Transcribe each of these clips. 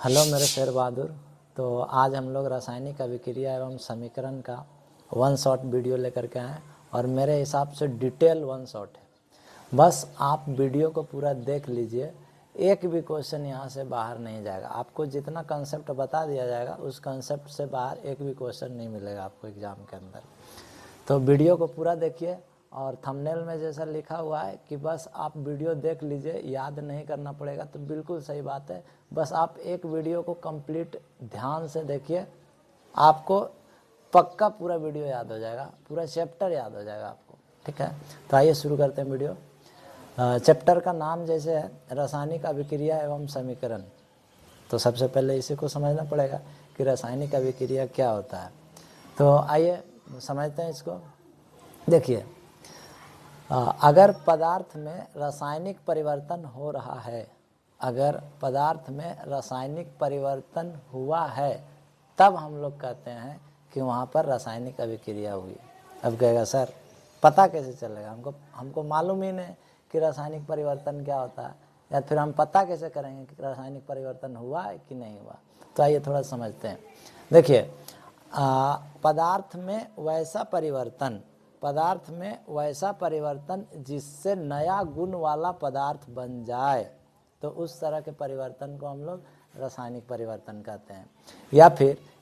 Hello मेरे शेर बहादुर। तो आज हम लोग रासायनिक अभिक्रिया एवं समीकरण का वन शॉट वीडियो लेकर के आए और मेरे हिसाब से डिटेल वन शॉट है। बस आप वीडियो को पूरा देख लीजिए, एक भी क्वेश्चन यहाँ से बाहर नहीं जाएगा। आपको जितना कंसेप्ट बता दिया जाएगा उस कंसेप्ट से बाहर एक भी क्वेश्चन नहीं मिलेगा आपको एग्ज़ाम के अंदर। तो वीडियो को पूरा देखिए और थंबनेल में जैसा लिखा हुआ है कि बस आप वीडियो देख लीजिए, याद नहीं करना पड़ेगा, तो बिल्कुल सही बात है। बस आप एक वीडियो को कंप्लीट ध्यान से देखिए, आपको पक्का पूरा वीडियो याद हो जाएगा, पूरा चैप्टर याद हो जाएगा आपको। ठीक है, तो आइए शुरू करते हैं वीडियो। चैप्टर का नाम जैसे है रासायनिक अभिक्रिया एवं समीकरण, तो सबसे पहले इसी को समझना पड़ेगा कि रासायनिक अभिक्रिया क्या होता है। तो आइए समझते हैं इसको। देखिए, अगर पदार्थ में रासायनिक परिवर्तन हो रहा है, अगर पदार्थ में रासायनिक परिवर्तन हुआ है, तब हम लोग कहते हैं कि वहाँ पर रासायनिक अभिक्रिया हुई। अब कहेगा सर पता कैसे चलेगा, हमको मालूम ही नहीं कि रासायनिक परिवर्तन क्या होता है, या फिर हम पता कैसे करेंगे कि रासायनिक परिवर्तन हुआ है कि नहीं हुआ। तो आइए थोड़ा समझते हैं। देखिए, पदार्थ में वैसा परिवर्तन जिससे नया गुण वाला पदार्थ बन जाए, तो उस तरह के परिवर्तन को हम लोग रासायनिक परिवर्तन कहते हैं।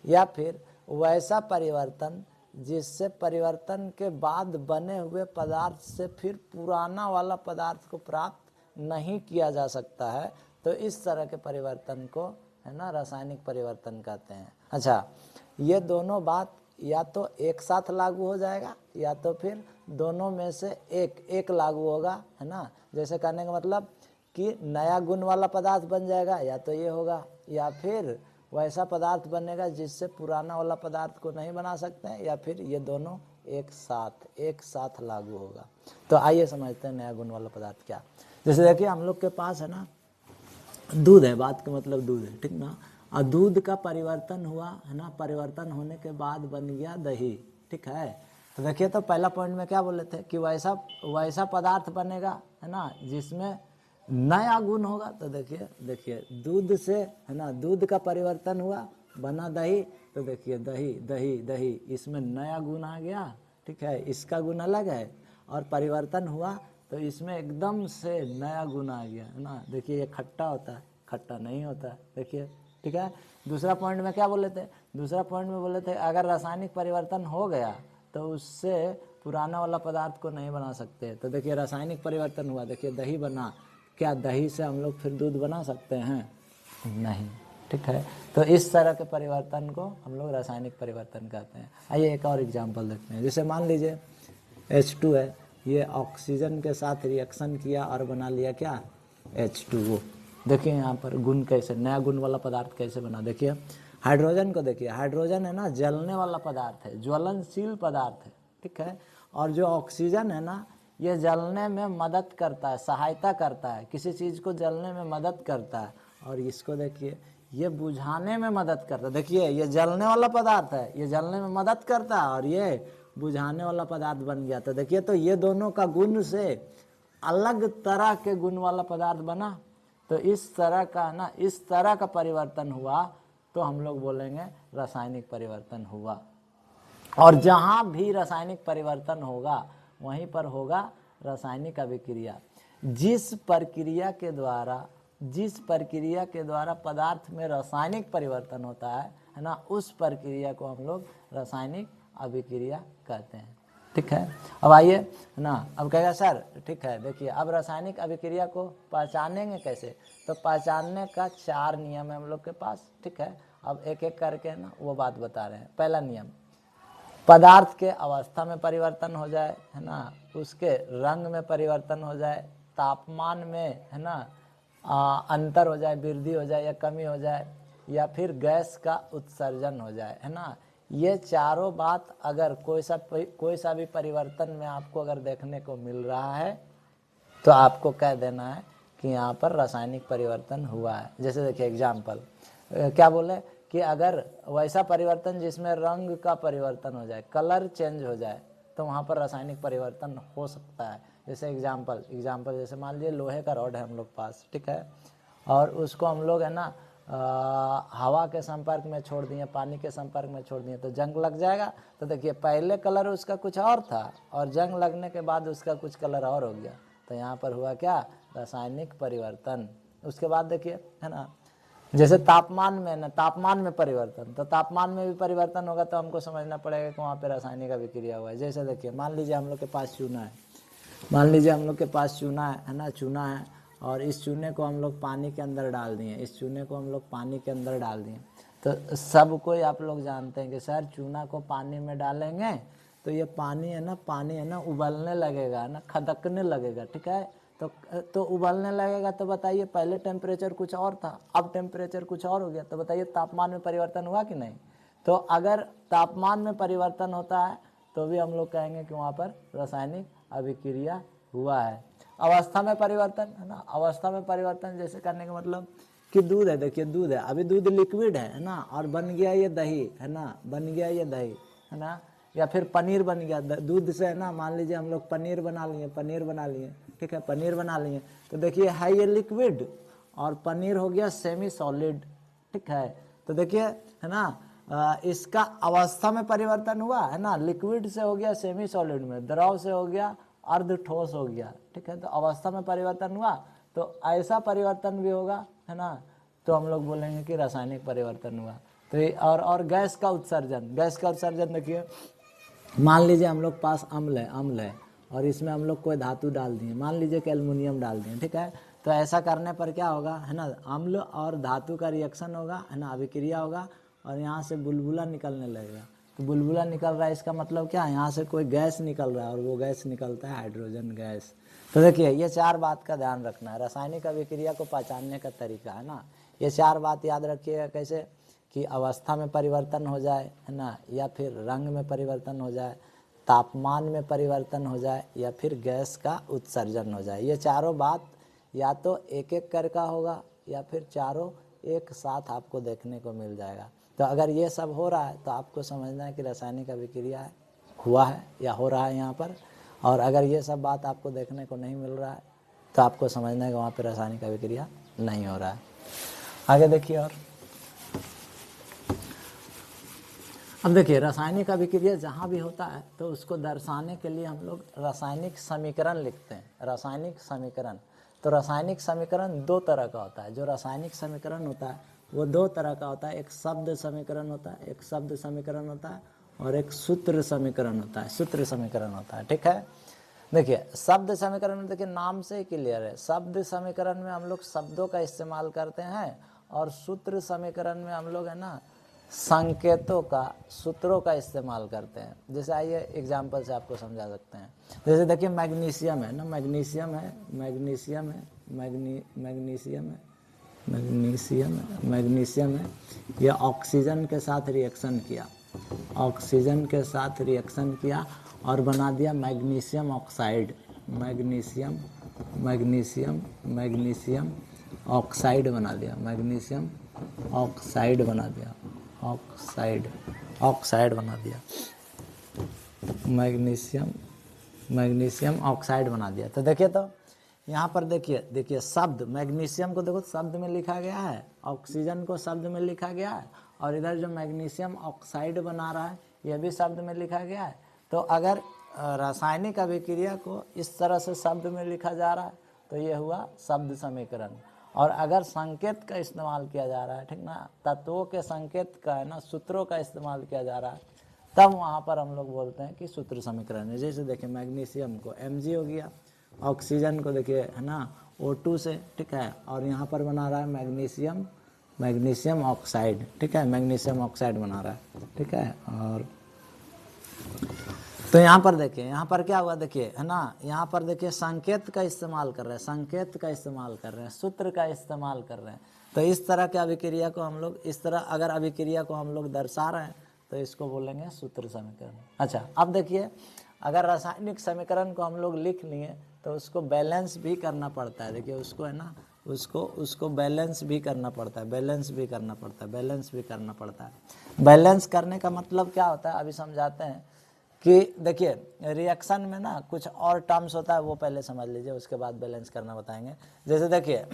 या फिर वैसा परिवर्तन जिससे परिवर्तन के बाद बने हुए पदार्थ से फिर पुराना वाला पदार्थ को प्राप्त नहीं किया जा सकता है, तो इस तरह के परिवर्तन को है ना रासायनिक परिवर्तन कहते हैं। अच्छा, ये दोनों बात या तो एक साथ लागू हो जाएगा या तो फिर दोनों में से एक लागू होगा, है ना। जैसे कहने का मतलब कि नया गुण वाला पदार्थ बन जाएगा, या तो ये होगा, या फिर वैसा पदार्थ बनेगा जिससे पुराना वाला पदार्थ को नहीं बना सकते हैं, या फिर ये दोनों एक साथ लागू होगा। तो आइए समझते हैं नया गुण वाला पदार्थ क्या। जैसे देखिए, हम लोग के पास है ना दूध है, बात का मतलब दूध है, ठीक ना। और दूध का परिवर्तन हुआ है ना, परिवर्तन होने के बाद बन गया दही, ठीक है। तो देखिए, तो पहला पॉइंट में क्या बोले थे कि वैसा पदार्थ बनेगा, है ना, जिसमें नया गुण होगा। तो देखिए दूध से है ना, दूध का परिवर्तन हुआ, बना दही। तो देखिए दही इसमें नया गुण आ गया, ठीक है, इसका गुण अलग है, और परिवर्तन हुआ तो इसमें एकदम से नया गुण आ गया, है ना। देखिए, ये खट्टा होता है, खट्टा नहीं होता है, देखिए, ठीक है। दूसरा पॉइंट में क्या बोले थे, दूसरा पॉइंट में बोले थे अगर रासायनिक परिवर्तन हो गया तो उससे पुराना वाला पदार्थ को नहीं बना सकते। तो देखिए, रासायनिक परिवर्तन हुआ, देखिए दही बना, क्या दही से हम लोग फिर दूध बना सकते हैं? नहीं, ठीक है। तो इस तरह के परिवर्तन को हम लोग रासायनिक परिवर्तन कहते हैं। आइए एक और एग्जाम्पल देखते हैं। जैसे मान लीजिए H2 है, ये ऑक्सीजन के साथ रिएक्शन किया और बना लिया क्या, H2O। देखिए यहाँ पर गुण कैसे, नया गुण वाला पदार्थ कैसे बना। देखिए हाइड्रोजन को देखिए, हाइड्रोजन है ना जलने वाला पदार्थ है, ज्वलनशील पदार्थ है, ठीक है। और जो ऑक्सीजन है ना, ये जलने में मदद करता है, सहायता करता है, किसी चीज़ को जलने में मदद करता है। और इसको देखिए, ये बुझाने में मदद करता है। देखिए, ये जलने वाला पदार्थ है, ये जलने में मदद करता है, और ये बुझाने वाला पदार्थ बन गया। तो देखिए, तो ये दोनों का गुण से अलग तरह के गुण वाला पदार्थ बना। तो इस तरह का ना, इस तरह का परिवर्तन हुआ तो हम लोग बोलेंगे रासायनिक परिवर्तन हुआ। और जहाँ भी रासायनिक परिवर्तन होगा वहीं पर होगा रासायनिक अभिक्रिया। जिस प्रक्रिया के द्वारा पदार्थ में रासायनिक परिवर्तन होता है ना, उस प्रक्रिया को हम लोग रासायनिक अभिक्रिया कहते हैं, ठीक है। अब आइए ना, अब कहेगा सर ठीक है, देखिए अब रासायनिक अभिक्रिया को पहचानेंगे कैसे। तो पहचानने का 4 नियम है हम लोग के पास, ठीक है। अब एक एक करके ना वो बात बता रहे हैं। पहला नियम, पदार्थ के अवस्था में परिवर्तन हो जाए, है ना, उसके रंग में परिवर्तन हो जाए, तापमान में है ना अंतर हो जाए, वृद्धि हो जाए या कमी हो जाए, या फिर गैस का उत्सर्जन हो जाए, है ना। ये चारों बात अगर कोई सा भी परिवर्तन में आपको अगर देखने को मिल रहा है तो आपको कह देना है कि यहाँ पर रासायनिक परिवर्तन हुआ है। जैसे देखिए एग्जाम्पल क्या बोले कि अगर वैसा परिवर्तन जिसमें रंग का परिवर्तन हो जाए, कलर चेंज हो जाए, तो वहाँ पर रासायनिक परिवर्तन हो सकता है। जैसे एग्जाम्पल जैसे मान लीजिए लोहे का रॉड है हम लोग पास, ठीक है, और उसको हम लोग है ना हवा के संपर्क में छोड़ दिए, पानी के संपर्क में छोड़ दिए तो जंग लग जाएगा। तो देखिए पहले कलर उसका कुछ और था और जंग लगने के बाद उसका कुछ कलर और हो गया, तो यहाँ पर हुआ क्या, रासायनिक परिवर्तन। उसके बाद देखिए है ना, जैसे तापमान में ना, तापमान में परिवर्तन, तो तापमान में भी परिवर्तन होगा तो हमको समझना पड़ेगा कि वहाँ पे रासायनिक अभिक्रिया हुआ है। जैसे देखिए मान लीजिए हम लोग के पास चूना है, मान लीजिए हम लोग के पास चूना है ना, चूना है और इस चूने को हम लोग पानी के अंदर डाल दिए, इस चूने को हम लोग पानी के अंदर डाल दिए, तो सब कोई आप लोग जानते हैं कि सर चूना को पानी में डालेंगे तो ये पानी है ना उबलने लगेगा ना, खदकने लगेगा, ठीक है। तो उबलने लगेगा तो बताइए पहले टेम्परेचर कुछ और था, अब टेम्परेचर कुछ और हो गया, तो बताइए तापमान में परिवर्तन हुआ कि नहीं। तो अगर तापमान में परिवर्तन होता है तो भी हम लोग कहेंगे कि वहाँ पर रासायनिक अभिक्रिया हुआ है। अवस्था में परिवर्तन है ना, अवस्था में परिवर्तन जैसे करने का मतलब कि दूध है, देखिए दूध है, अभी दूध लिक्विड है ना, और बन गया ये दही है ना, बन गया ये दही है ना, या फिर पनीर बन गया दूध से है ना, मान लीजिए हम लोग पनीर बना लिए, ठीक है, पनीर बना लिए, तो देखिए है ये लिक्विड और पनीर हो गया सेमी सॉलिड, ठीक है। तो देखिए है ना, इसका अवस्था में परिवर्तन हुआ है ना, लिक्विड से हो गया सेमी सॉलिड में, द्रव से हो गया अर्ध ठोस हो गया, ठीक है। तो अवस्था में परिवर्तन हुआ, तो ऐसा परिवर्तन भी होगा है ना, तो हम लोग बोलेंगे कि रासायनिक परिवर्तन हुआ। तो और गैस का उत्सर्जन देखिए, मान लीजिए हम लोग पास अम्ल है और इसमें हम लोग कोई धातु डाल दिए, मान लीजिए कि एल्युमिनियम डाल दिए, ठीक है। तो ऐसा करने पर क्या होगा है ना, अम्ल और धातु का रिएक्शन होगा है ना, अभिक्रिया होगा और यहाँ से बुलबुला निकलने लगेगा। तो बुलबुला निकल रहा है, इसका मतलब क्या है, यहाँ से कोई गैस निकल रहा है और वो गैस निकलता है हाइड्रोजन गैस। तो देखिए ये 4 बात का ध्यान रखना है, रासायनिक अभिक्रिया को पहचानने का तरीका है ना, ये 4 बात याद रखिएगा। कैसे कि अवस्था में परिवर्तन हो जाए है ना, या फिर रंग में परिवर्तन हो जाए, तापमान में परिवर्तन हो जाए, या फिर गैस का उत्सर्जन हो जाए। ये चारों बात या तो एक एक करके होगा या फिर चारों एक साथ आपको देखने को मिल जाएगा। तो अगर ये सब हो रहा है तो आपको समझना है कि रासायनिक अभिक्रिया हुआ है या हो रहा है यहाँ पर, और अगर ये सब बात आपको देखने को नहीं मिल रहा है तो आपको समझना है कि वहाँ पर रासायनिक अभिक्रिया नहीं हो रहा है। आगे देखिए, और अब देखिए रासायनिक अभिक्रिया जहाँ भी होता है तो उसको दर्शाने के लिए हम लोग रासायनिक समीकरण लिखते हैं, रासायनिक समीकरण। तो रासायनिक समीकरण 2 तरह का होता है, जो रासायनिक समीकरण होता है वो 2 तरह का होता है, एक शब्द समीकरण होता है, एक शब्द समीकरण होता है, और एक सूत्र समीकरण होता है, सूत्र समीकरण होता है, ठीक है। देखिए शब्द समीकरण में देखिए नाम से ही क्लियर है, शब्द समीकरण में हम लोग शब्दों का इस्तेमाल करते हैं, और सूत्र समीकरण में हम लोग है ना संकेतों का, सूत्रों का इस्तेमाल करते हैं। जैसे आइए एग्जाम्पल से आपको समझा सकते हैं। जैसे देखिए मैग्नीशियम है ना, मैग्नीशियम है, ये ऑक्सीजन के साथ रिएक्शन किया, ऑक्सीजन के साथ रिएक्शन किया और बना दिया मैग्नीशियम ऑक्साइड, मैग्नीशियम ऑक्साइड बना दिया, मैग्नीशियम ऑक्साइड बना दिया, ऑक्साइड बना दिया, मैग्नीशियम ऑक्साइड बना दिया। तो देखिए, तो यहाँ पर देखिए शब्द मैग्नीशियम को देखो शब्द में लिखा गया है, ऑक्सीजन को शब्द में लिखा गया है, और इधर जो मैग्नीशियम ऑक्साइड बना रहा है यह भी शब्द में लिखा गया है। तो अगर रासायनिक अभिक्रिया को इस तरह से शब्द में लिखा जा रहा है तो ये हुआ शब्द समीकरण। और अगर संकेत का इस्तेमाल किया जा रहा है, ठीक ना, तत्वों के संकेत का है ना, सूत्रों का इस्तेमाल किया जा रहा है, तब वहाँ पर हम लोग बोलते हैं कि सूत्र समीकरण है। जैसे देखिए मैग्नीशियम को Mg हो गया, ऑक्सीजन को देखिए है ना O2 से, ठीक है, और यहाँ पर बना रहा है मैग्नीशियम ऑक्साइड, ठीक है, मैग्नीशियम ऑक्साइड बना रहा है, ठीक है। और तो यहाँ पर देखिए, यहाँ पर क्या हुआ देखिए है ना, यहाँ पर देखिए संकेत का इस्तेमाल कर रहे हैं, संकेत का इस्तेमाल कर रहे हैं, सूत्र का इस्तेमाल कर रहे हैं। तो इस तरह के अभिक्रिया को हम लोग, इस तरह अगर अभिक्रिया को हम लोग दर्शा रहे हैं तो इसको बोलेंगे सूत्र समीकरण। अच्छा, अब देखिए अगर रासायनिक समीकरण को हम लोग लिख लिए तो उसको बैलेंस भी करना पड़ता है। देखिए उसको है ना, उसको बैलेंस भी करना पड़ता है, बैलेंस भी करना पड़ता है। बैलेंस करने का मतलब क्या होता है अभी समझाते हैं कि देखिए रिएक्शन में ना कुछ और टर्म्स होता है, वो पहले समझ लीजिए, उसके बाद बैलेंस करना बताएंगे। जैसे देखिए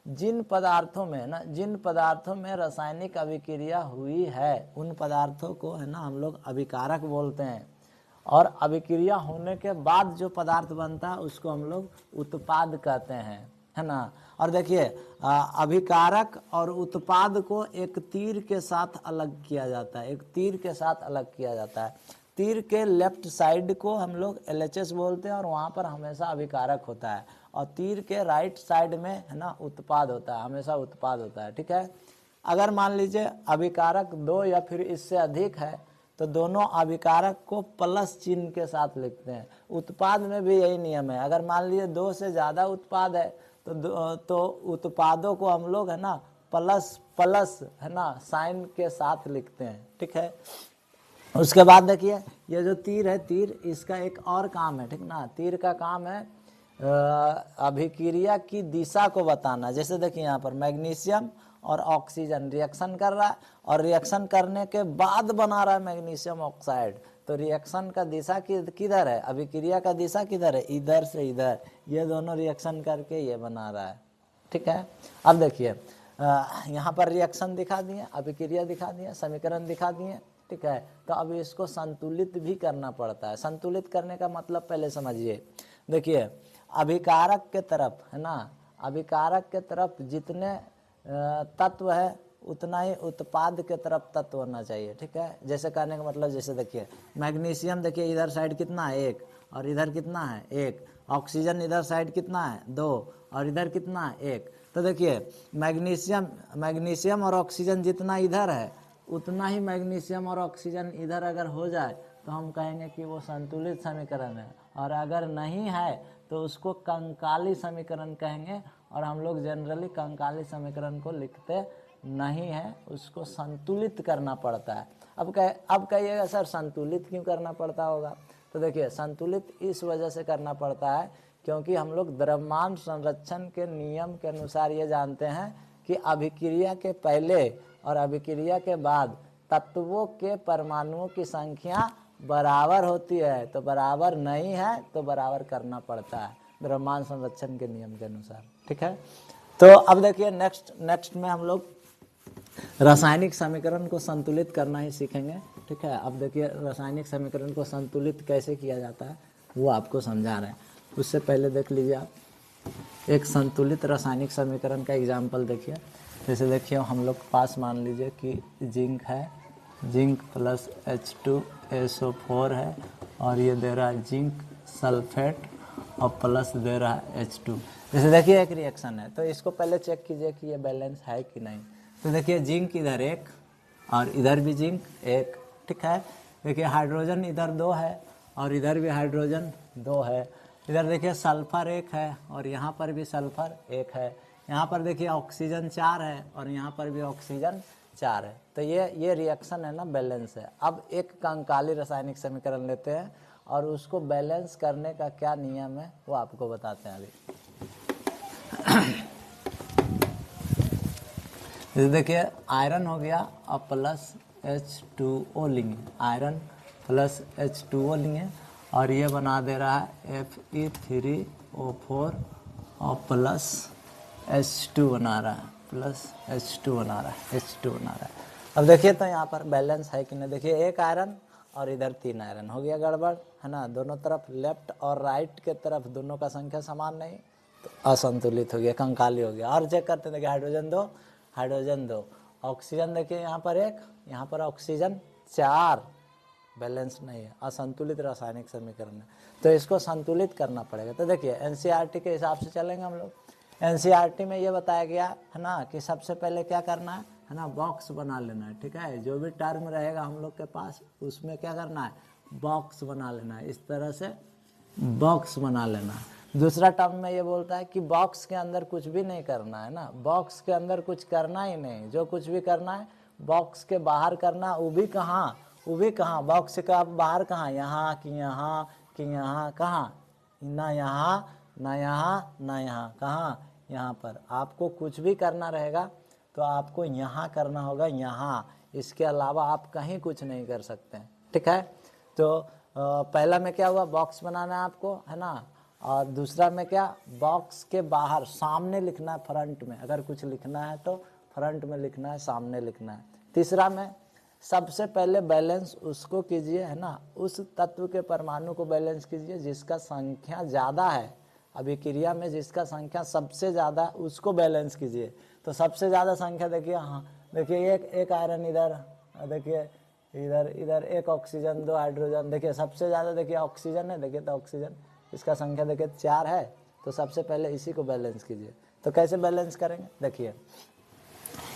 जिन पदार्थों में ना, जिन पदार्थों में रासायनिक अभिक्रिया हुई है उन पदार्थों को है ना हम लोग अभिकारक बोलते हैं, और अभिक्रिया होने के बाद जो पदार्थ बनता है उसको हम लोग उत्पाद कहते हैं, है ना। और देखिए अभिकारक और उत्पाद को एक तीर के साथ अलग किया जाता है, एक तीर के साथ अलग किया जाता है। तीर के लेफ्ट साइड को हम लोग LHS बोलते हैं और वहाँ पर हमेशा अभिकारक होता है, और तीर के राइट साइड में है ना उत्पाद होता है, हमेशा उत्पाद होता है, ठीक है। अगर मान लीजिए अभिकारक 2 या फिर इससे अधिक है तो दोनों अभिकारक को प्लस चिन्ह के साथ लिखते हैं। उत्पाद में भी यही नियम है, अगर मान लीजिए 2 से ज़्यादा उत्पाद है तो उत्पादों को हम लोग है ना प्लस प्लस है ना साइन के साथ लिखते हैं, ठीक है। उसके बाद देखिए ये जो तीर है, तीर इसका एक और काम है, ठीक ना। तीर का काम है अभिक्रिया की दिशा को बताना। जैसे देखिए यहाँ पर मैग्नीशियम और ऑक्सीजन रिएक्शन कर रहा है और रिएक्शन करने के बाद बना रहा है मैग्नीशियम ऑक्साइड, तो रिएक्शन का दिशा किधर है, अभिक्रिया का दिशा किधर है, इधर से इधर, ये दोनों रिएक्शन करके ये बना रहा है, ठीक है। अब देखिए यहाँ पर रिएक्शन दिखा दिए, अभिक्रिया दिखा दिए, समीकरण दिखा दिए, ठीक है। तो अब इसको संतुलित भी करना पड़ता है। संतुलित करने का मतलब पहले समझिए, देखिए अभिकारक के तरफ है ना, अभिकारक के तरफ जितने तत्व है उतना ही उत्पाद के तरफ तत्व होना चाहिए, ठीक है। जैसे कहने का मतलब, जैसे देखिए मैग्नीशियम देखिए इधर साइड कितना है 1 और इधर कितना है 1, ऑक्सीजन इधर साइड कितना है 2 और इधर कितना है 1। तो देखिए मैग्नीशियम और ऑक्सीजन जितना इधर है उतना ही मैग्नीशियम और ऑक्सीजन इधर अगर हो जाए तो हम कहेंगे कि वो संतुलित समीकरण है, और अगर नहीं है तो उसको कंकाली समीकरण कहेंगे, और हम लोग जनरली कंकाली समीकरण को लिखते नहीं है, उसको संतुलित करना पड़ता है। अब कहिएगा सर संतुलित क्यों करना पड़ता होगा, तो देखिए संतुलित इस वजह से करना पड़ता है क्योंकि हम लोग द्रव्यमान संरक्षण के नियम के अनुसार ये जानते हैं कि अभिक्रिया के पहले और अभिक्रिया के बाद तत्वों के परमाणुओं की संख्या बराबर होती है, तो बराबर नहीं है तो बराबर करना पड़ता है द्रव्यमान संरक्षण के नियम के अनुसार, ठीक है। तो अब देखिए नेक्स्ट में हम लोग रासायनिक समीकरण को संतुलित करना ही सीखेंगे, ठीक है। अब देखिए रासायनिक समीकरण को संतुलित कैसे किया जाता है वो आपको समझा रहे हैं। उससे पहले देख लीजिए आप एक संतुलित रासायनिक समीकरण का एग्जाम्पल देखिए। जैसे देखिए हम लोग पास मान लीजिए कि जिंक है, जिंक प्लस H2SO4 है, और ये दे रहा है जिंक सल्फेट और प्लस दे रहा है H2। जैसे देखिए एक रिएक्शन है तो इसको पहले चेक कीजिए कि ये बैलेंस है कि नहीं। तो देखिए जिंक इधर 1 और इधर भी जिंक 1, ठीक है। देखिए हाइड्रोजन इधर 2 है और इधर भी हाइड्रोजन 2 है। इधर देखिए सल्फर 1 है और यहाँ पर भी सल्फर 1 है। यहाँ पर देखिए ऑक्सीजन 4 है और यहाँ पर भी ऑक्सीजन 4 है। तो ये रिएक्शन है ना बैलेंस है। अब एक कंकाली रासायनिक समीकरण लेते हैं और उसको बैलेंस करने का क्या नियम है वो आपको बताते हैं अभी। देखिए आयरन हो गया और प्लस H2O लेंगे, आयरन प्लस H2O लेंगे और ये बना दे रहा है Fe3O4 और प्लस H2 बना रहा है, प्लस H2 बना रहा है, H2 बना रहा है। अब देखिए तो यहाँ पर बैलेंस है कि नहीं। देखिए एक आयरन और इधर 3 आयरन, हो गया गड़बड़ है ना। दोनों तरफ लेफ्ट और राइट के तरफ दोनों का संख्या समान नहीं तो असंतुलित हो गया, कंकाली हो गया। और चेक करते हैं, देखिए हाइड्रोजन 2, हाइड्रोजन 2, ऑक्सीजन देखिए यहाँ पर 1, यहाँ पर ऑक्सीजन 4, बैलेंस नहीं है, असंतुलित रासायनिक समीकरण है। तो इसको संतुलित करना पड़ेगा। तो देखिए एनसीईआरटी के हिसाब से चलेंगे हम लोग। एनसीईआरटी में ये बताया गया है ना कि सबसे पहले क्या करना है ना, बॉक्स बना लेना है, ठीक है। जो भी टर्म रहेगा हम लोग के पास उसमें क्या करना है, बॉक्स बना लेना है, इस तरह से बॉक्स बना लेना है। दूसरा टर्म में ये बोलता है कि बॉक्स के अंदर कुछ भी नहीं करना है ना, बॉक्स के अंदर कुछ करना ही नहीं, जो कुछ भी करना है बॉक्स के बाहर करना। वो भी कहाँ, बॉक्स के आप बाहर कहाँ, यहाँ कि यहाँ कि यहाँ, कहाँ, ना यहाँ ना यहाँ ना यहाँ, कहाँ, यहाँ पर। आपको कुछ भी करना रहेगा तो आपको यहाँ करना होगा, यहाँ, इसके अलावा आप कहीं कुछ नहीं कर सकते हैं, ठीक है। तो पहला में क्या हुआ, बॉक्स बनाना है आपको, है ना। और दूसरा में क्या, बॉक्स के बाहर सामने लिखना है, फ्रंट में अगर कुछ लिखना है तो फ्रंट में लिखना है, सामने लिखना है। तीसरा में सबसे पहले बैलेंस उसको कीजिए, है ना, उस तत्व के परमाणु को बैलेंस कीजिए जिसका संख्या ज़्यादा है, अभिक्रिया में जिसका संख्या सबसे ज़्यादा उसको बैलेंस कीजिए। तो सबसे ज़्यादा संख्या देखिए, हाँ देखिए एक आयरन इधर, देखिए इधर इधर एक ऑक्सीजन, 2 हाइड्रोजन, देखिए सबसे ज़्यादा देखिए ऑक्सीजन है, देखिए तो ऑक्सीजन इसका संख्या देखिए 4 है, तो सबसे पहले इसी को बैलेंस कीजिए। तो कैसे बैलेंस करेंगे, देखिए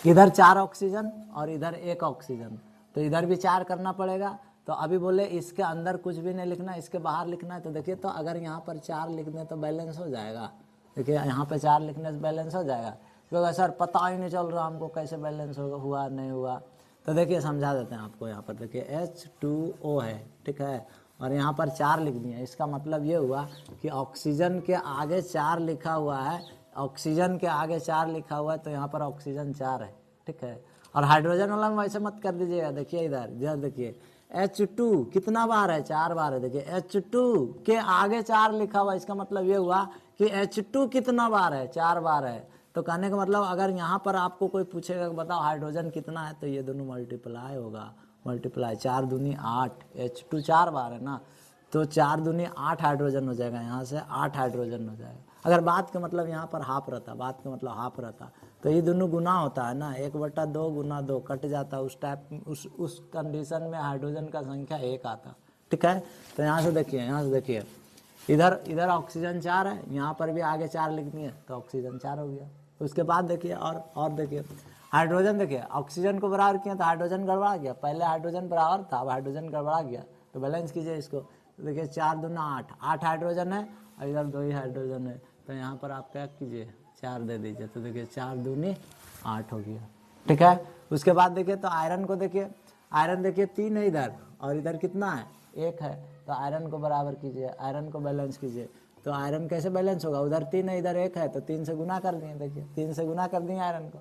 इधर 4 ऑक्सीजन और इधर 1 ऑक्सीजन, तो इधर भी 4 करना पड़ेगा। तो अभी बोले इसके अंदर कुछ भी नहीं लिखना, इसके बाहर लिखना है। तो देखिए, तो अगर यहाँ पर 4 लिख दें तो बैलेंस हो जाएगा। देखिए यहाँ पे 4 लिखने से बैलेंस हो जाएगा। क्योंकि सर पता ही नहीं चल रहा हमको कैसे बैलेंस हुआ नहीं हुआ। तो देखिए समझा देते हैं आपको। यहाँ पर देखिए H2O है, ठीक है, और यहाँ पर 4 लिख दिए। इसका मतलब ये हुआ कि ऑक्सीजन के आगे 4 लिखा हुआ है, ऑक्सीजन के आगे 4 लिखा हुआ है, तो यहाँ पर ऑक्सीजन 4 है, ठीक है। और हाइड्रोजन वाला में वैसे मत कर दीजिएगा। देखिए इधर देखिए H2 कितना बार है, 4 बार है। देखिए H2 के आगे 4 लिखा हुआ, इसका मतलब ये हुआ कि H2 कितना बार है, 4 बार है। तो कहने का मतलब अगर यहाँ पर आपको कोई पूछेगा कि बताओ हाइड्रोजन कितना है, तो ये दोनों मल्टीप्लाई होगा, मल्टीप्लाई 4 दूनी 8, H2 4 बार है ना, तो 4 दूनी 8 हाइड्रोजन हो जाएगा, यहाँ से 8 हाइड्रोजन हो जाएगा। अगर बात का मतलब यहाँ पर हाफ रहता, बात का मतलब हाफ रहता, तो ये दोनों गुना होता है ना, 1/2 गुना 2 कट जाता, उस टाइप उस कंडीशन में हाइड्रोजन का संख्या 1 आता, ठीक है। तो यहाँ से देखिए इधर ऑक्सीजन 4 है, यहाँ पर भी आगे 4 लिखनी है, तो ऑक्सीजन 4 हो गया। उसके बाद देखिए और देखिए हाइड्रोजन, देखिए ऑक्सीजन को बराबर किया तो हाइड्रोजन गड़बड़ा गया, पहले हाइड्रोजन बराबर था, अब हाइड्रोजन गड़बड़ा गया, तो बैलेंस कीजिए इसको। तो देखिए 4 दूना 8 हाइड्रोजन है और इधर 2 ही हाइड्रोजन है, तो यहाँ पर आप क्या कीजिए 4 दे दीजिए, तो देखिए 4 दूनी 8 हो गया, ठीक है। उसके बाद देखिए तो आयरन को देखिए, आयरन देखिए 3 है इधर और इधर कितना है 1 है, तो आयरन को बराबर कीजिए, आयरन को बैलेंस कीजिए। तो आयरन कैसे बैलेंस होगा, उधर 3 है इधर 1 है, तो 3 से गुना कर दिए, देखिए 3 से गुना कर दिए आयरन को,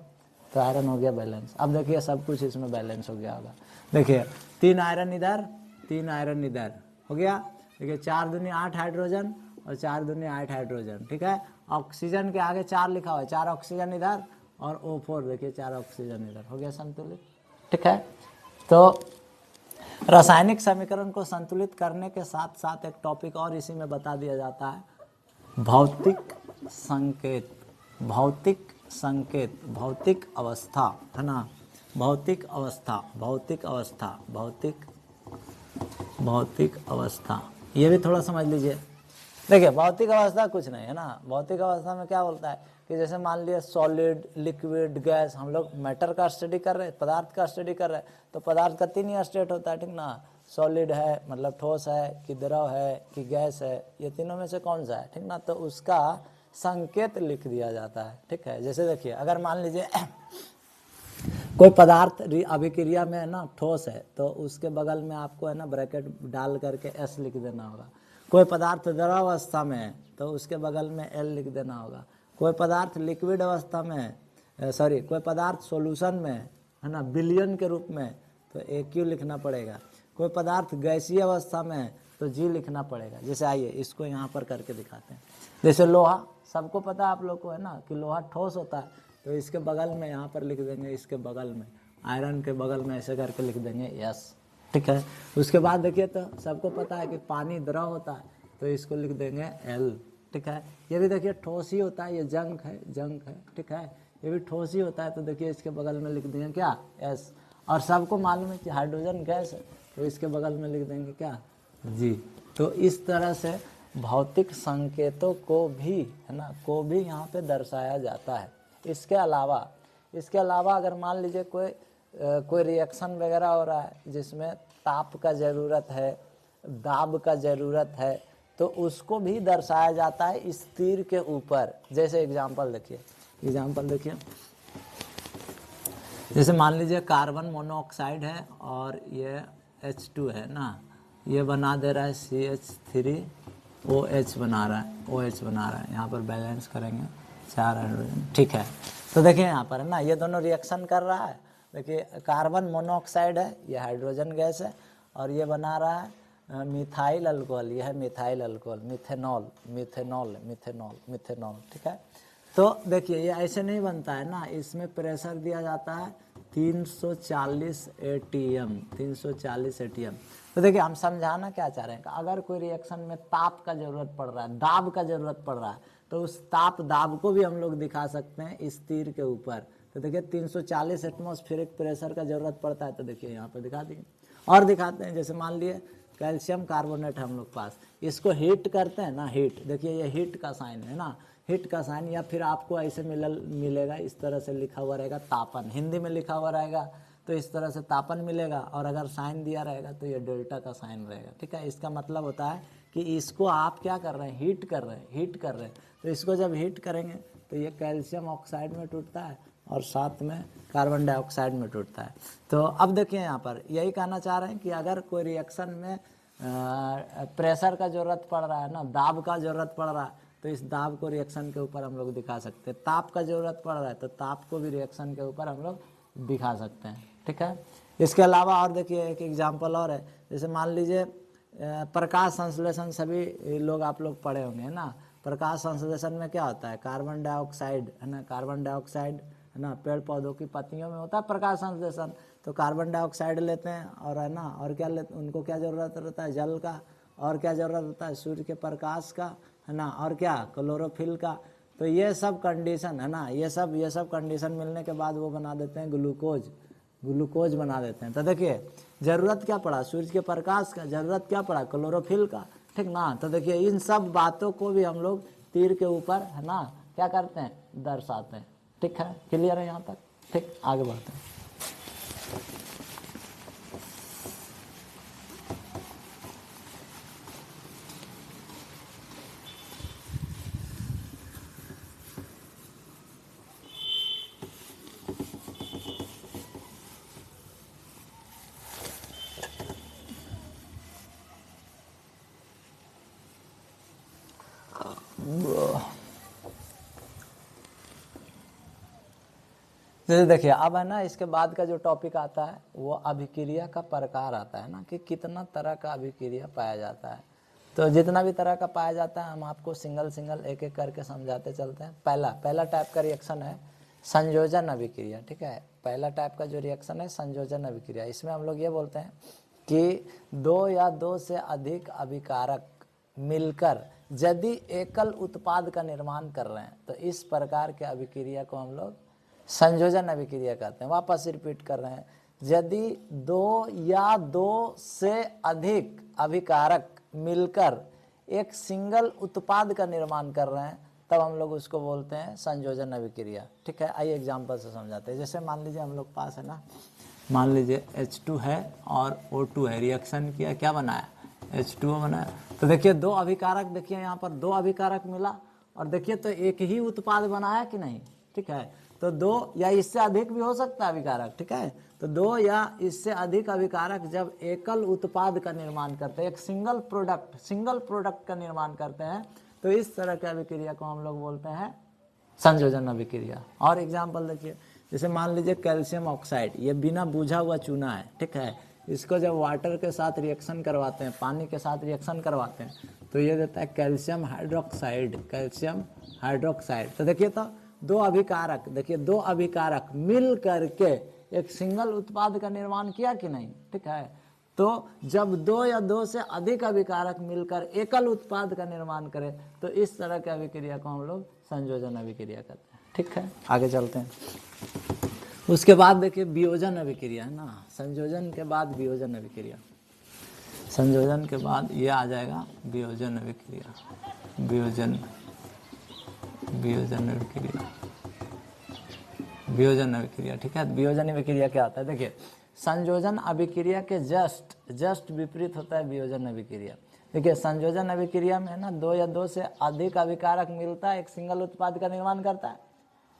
तो आयरन हो गया बैलेंस। अब देखिए सब कुछ इसमें बैलेंस हो गया होगा। देखिए 3 आयरन इधर 3 आयरन इधर हो गया। देखिए 4 दूनी 8 हाइड्रोजन और 4 दूनी 8 हाइड्रोजन, ठीक है। ऑक्सीजन के आगे 4 लिखा हुआ है, 4 ऑक्सीजन इधर और O4 देखिए 4 ऑक्सीजन इधर, हो गया संतुलित, ठीक है। तो रासायनिक समीकरण को संतुलित करने के साथ साथ एक टॉपिक और इसी में बता दिया जाता है, भौतिक संकेत। भौतिक संकेत, भौतिक अवस्था, है ना, भौतिक अवस्था, भौतिक अवस्था, भौतिक अवस्था, ये भी थोड़ा समझ लीजिए। देखिए भौतिक अवस्था कुछ नहीं है ना, भौतिक अवस्था में क्या बोलता है कि जैसे मान लिया सॉलिड, लिक्विड, गैस, हम लोग मैटर का स्टडी कर रहे हैं, पदार्थ का स्टडी कर रहे हैं, तो पदार्थ का 3 ही स्टेट होता है, ठीक ना, सॉलिड है मतलब ठोस है, कि द्रव है, कि गैस है, ये तीनों में से कौन सा है, ठीक ना। तो उसका संकेत लिख दिया जाता है, ठीक है। जैसे देखिए अगर मान लीजिए कोई पदार्थ अभिक्रिया में है ना ठोस है, तो उसके बगल में आपको है ना ब्रैकेट डाल करके S लिख देना होगा। कोई पदार्थ द्रवावस्था में है तो उसके बगल में L लिख देना होगा। कोई पदार्थ लिक्विड अवस्था में है, कोई पदार्थ सॉल्यूशन में है ना बिलियन के रूप में, तो AQ लिखना पड़ेगा। कोई पदार्थ गैसीय अवस्था में है तो G लिखना पड़ेगा। जैसे आइए इसको यहाँ पर करके दिखाते हैं। जैसे लोहा, सबको पता है आप लोग को है ना कि लोहा ठोस होता है, तो इसके बगल में यहाँ पर लिख देंगे, इसके बगल में आयरन के बगल में ऐसे करके लिख देंगे S, ठीक है। उसके बाद देखिए तो सबको पता है कि पानी द्रव होता है, तो इसको लिख देंगे L, ठीक है। ये भी देखिए ठोस ही होता है, ये जंक है, ठीक है, ये भी ठोस ही होता है, तो देखिए इसके बगल में लिख देंगे क्या S। और सबको मालूम है कि हाइड्रोजन गैस है, तो इसके बगल में लिख देंगे क्या G। तो इस तरह से भौतिक संकेतों को भी है ना यहाँ पे दर्शाया जाता है। इसके अलावा अगर मान लीजिए कोई रिएक्शन वगैरह हो रहा है जिसमें ताप का ज़रूरत है, दाब का ज़रूरत है, तो उसको भी दर्शाया जाता है इस तीर के ऊपर। जैसे एग्जांपल देखिए, जैसे मान लीजिए कार्बन मोनोऑक्साइड है और ये H2 है ना, ये बना दे रहा है CH3OH बना रहा है, यहाँ पर बैलेंस करेंगे 4 हाइड्रोजन, ठीक है। तो देखिए यहाँ पर है ना ये दोनों रिएक्शन कर रहा है। देखिए कार्बन मोनोऑक्साइड है, ये हाइड्रोजन गैस है, और ये बना रहा है मिथाइल अल्कोहल, यह है methyl alcohol, methanol, methanol, methanol, methanol, ठीक है। तो देखिए ये ऐसे नहीं बनता है ना, इसमें प्रेशर दिया जाता है 340 एटीएम, 340 एटीएम। तो देखिए हम समझाना क्या चाह रहे हैं, अगर कोई रिएक्शन में ताप का जरूरत पड़ रहा है, दाब का जरूरत पड़ रहा है, तो उस ताप दाब को भी हम लोग दिखा सकते हैं इस तीर के ऊपर। तो देखिए 340 एटमॉस्फेरिक प्रेशर का जरूरत पड़ता है, तो देखिए यहाँ पे दिखा देंगे। और दिखाते हैं, जैसे मान लिए कैल्शियम कार्बोनेट हम लोग पास, इसको हीट करते हैं ना, हीट, देखिए ये हीट का साइन है ना, हीट का साइन, या फिर आपको ऐसे मिलेगा, इस तरह से लिखा हुआ रहेगा तापन, हिंदी में लिखा हुआ रहेगा तो इस तरह से तापन मिलेगा, और अगर साइन दिया रहेगा तो ये डेल्टा का साइन रहेगा, ठीक है। इसका मतलब होता है कि इसको आप क्या कर रहे हैं, हीट कर रहे हैं, हीट कर रहे हैं। तो इसको जब हीट करेंगे तो ये कैल्शियम ऑक्साइड में टूटता है और साथ में कार्बन डाइऑक्साइड में टूटता है। तो अब देखिए यहाँ पर यही कहना चाह रहे हैं कि अगर कोई रिएक्शन में प्रेशर का ज़रूरत पड़ रहा है ना, दाब का ज़रूरत पड़ रहा है, तो इस दाब को रिएक्शन के ऊपर हम लोग दिखा सकते हैं। ताप का ज़रूरत पड़ रहा है तो ताप को भी रिएक्शन के ऊपर हम लोग दिखा सकते हैं, ठीक है। इसके अलावा और देखिए एक एग्जांपल और है, जैसे मान लीजिए प्रकाश संश्लेषण, सभी लोग आप लोग पढ़े होंगे है ना। प्रकाश संश्लेषण में क्या होता है, कार्बन डाइऑक्साइड है ना, कार्बन डाइऑक्साइड है ना, पेड़ पौधों की पत्तियों में होता है प्रकाश संश्लेषण। तो कार्बन डाइऑक्साइड लेते हैं और है ना, और क्या लेते, उनको क्या ज़रूरत रहता है, जल का, और क्या ज़रूरत होता है, सूर्य के प्रकाश का, है ना, और क्या, क्लोरोफिल का। तो ये सब कंडीशन है ना, ये सब कंडीशन मिलने के बाद वो बना देते हैं ग्लूकोज, ग्लूकोज बना देते हैं। तो देखिए ज़रूरत क्या पड़ा, सूर्य के प्रकाश का, ज़रूरत क्या पड़ा, क्लोरोफिल का, ठीक ना। तो देखिए इन सब बातों को भी हम लोग तीर के ऊपर है ना क्या करते हैं, दर्शाते हैं, ठीक है। क्लियर है यहाँ तक, ठीक, आगे बढ़ते हैं। जैसे देखिए अब है ना, इसके बाद का जो टॉपिक आता है वो अभिक्रिया का प्रकार आता है ना, कि कितना तरह का अभिक्रिया पाया जाता है। तो जितना भी तरह का पाया जाता है हम आपको सिंगल सिंगल एक एक करके समझाते चलते हैं। पहला टाइप का रिएक्शन है संयोजन अभिक्रिया, ठीक है। पहला टाइप का जो रिएक्शन है संयोजन अभिक्रिया, इसमें हम लोग ये बोलते हैं कि दो या दो से अधिक अभिकारक मिलकर यदि एकल उत्पाद का निर्माण कर रहे हैं तो इस प्रकार के अभिक्रिया को हम लोग संयोजन अभिक्रिया कहते हैं। वापस रिपीट कर रहे हैं, यदि दो या दो से अधिक अभिकारक मिलकर एक सिंगल उत्पाद का निर्माण कर रहे हैं तब हम लोग उसको बोलते हैं संयोजन अभिक्रिया, ठीक है। आइए एग्जांपल से समझाते हैं। जैसे मान लीजिए हम लोग पास है ना, मान लीजिए H2 है और O2 है, रिएक्शन किया, क्या बनाया, H2O बनाया। तो देखिए दो अभिकारक, देखिए यहाँ पर दो अभिकारक मिला और देखिए तो एक ही उत्पाद बनाया कि नहीं, ठीक है। तो दो या इससे अधिक भी हो सकता है अभिकारक, ठीक है। तो दो या इससे अधिक अभिकारक जब एकल उत्पाद का निर्माण करते हैं, एक सिंगल प्रोडक्ट का निर्माण करते हैं, तो इस तरह के अभिक्रिया को हम लोग बोलते हैं संयोजन अभिक्रिया। और एग्जाम्पल देखिए, जैसे मान लीजिए कैल्शियम ऑक्साइड, ये बिना बुझा हुआ चूना है, ठीक है। इसको जब वाटर के साथ रिएक्शन करवाते हैं, पानी के साथ रिएक्शन करवाते हैं, तो ये देता है कैल्शियम हाइड्रोक्साइड, कैल्शियम हाइड्रोक्साइड। तो देखिए तो दो अभिकारक, देखिए दो अभिकारक मिल करके एक सिंगल उत्पाद का निर्माण किया कि नहीं, ठीक है। तो जब दो या दो से अधिक अभिकारक मिलकर एकल उत्पाद का निर्माण करें तो इस तरह के अभिक्रिया को हम लोग संयोजन अभिक्रिया कहते हैं, ठीक है। आगे चलते हैं। उसके बाद देखिए वियोजन अभिक्रिया है ना, संयोजन के बाद वियोजन अभिक्रिया, संयोजन के बाद ये आ जाएगा वियोजन अभिक्रिया, वियोजन अभिक्रिया, वियोजन अभिक्रिया, ठीक है। वियोजन अभिक्रिया क्या होता है, देखिए संयोजन अभिक्रिया के जस्ट विपरीत होता है वियोजन अभिक्रिया। देखिए संयोजन अभिक्रिया में ना दो या दो से अधिक अभिकारक मिलता है, एक सिंगल उत्पाद का निर्माण करता है।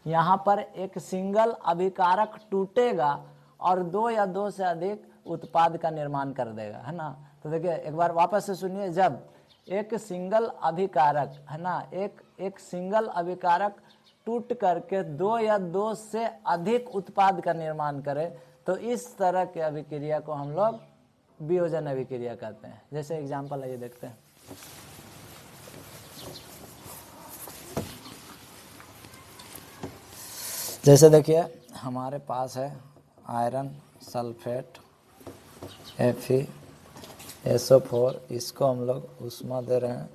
यहाँ पर एक सिंगल अभिकारक टूटेगा और दो या दो से अधिक उत्पाद का निर्माण कर देगा, है ना। तो देखिए एक बार वापस से सुनिए, जब एक सिंगल अभिकारक है ना, एक सिंगल अभिकारक टूट करके दो या दो से अधिक उत्पाद का निर्माण करे तो इस तरह के अभिक्रिया को हम लोग वियोजन अभिक्रिया कहते हैं। जैसे एग्जाम्पल आइए देखते हैं। जैसे देखिए हमारे पास है आयरन सल्फेट FeSO4, इसको हम लोग ऊष्मा दे रहे हैं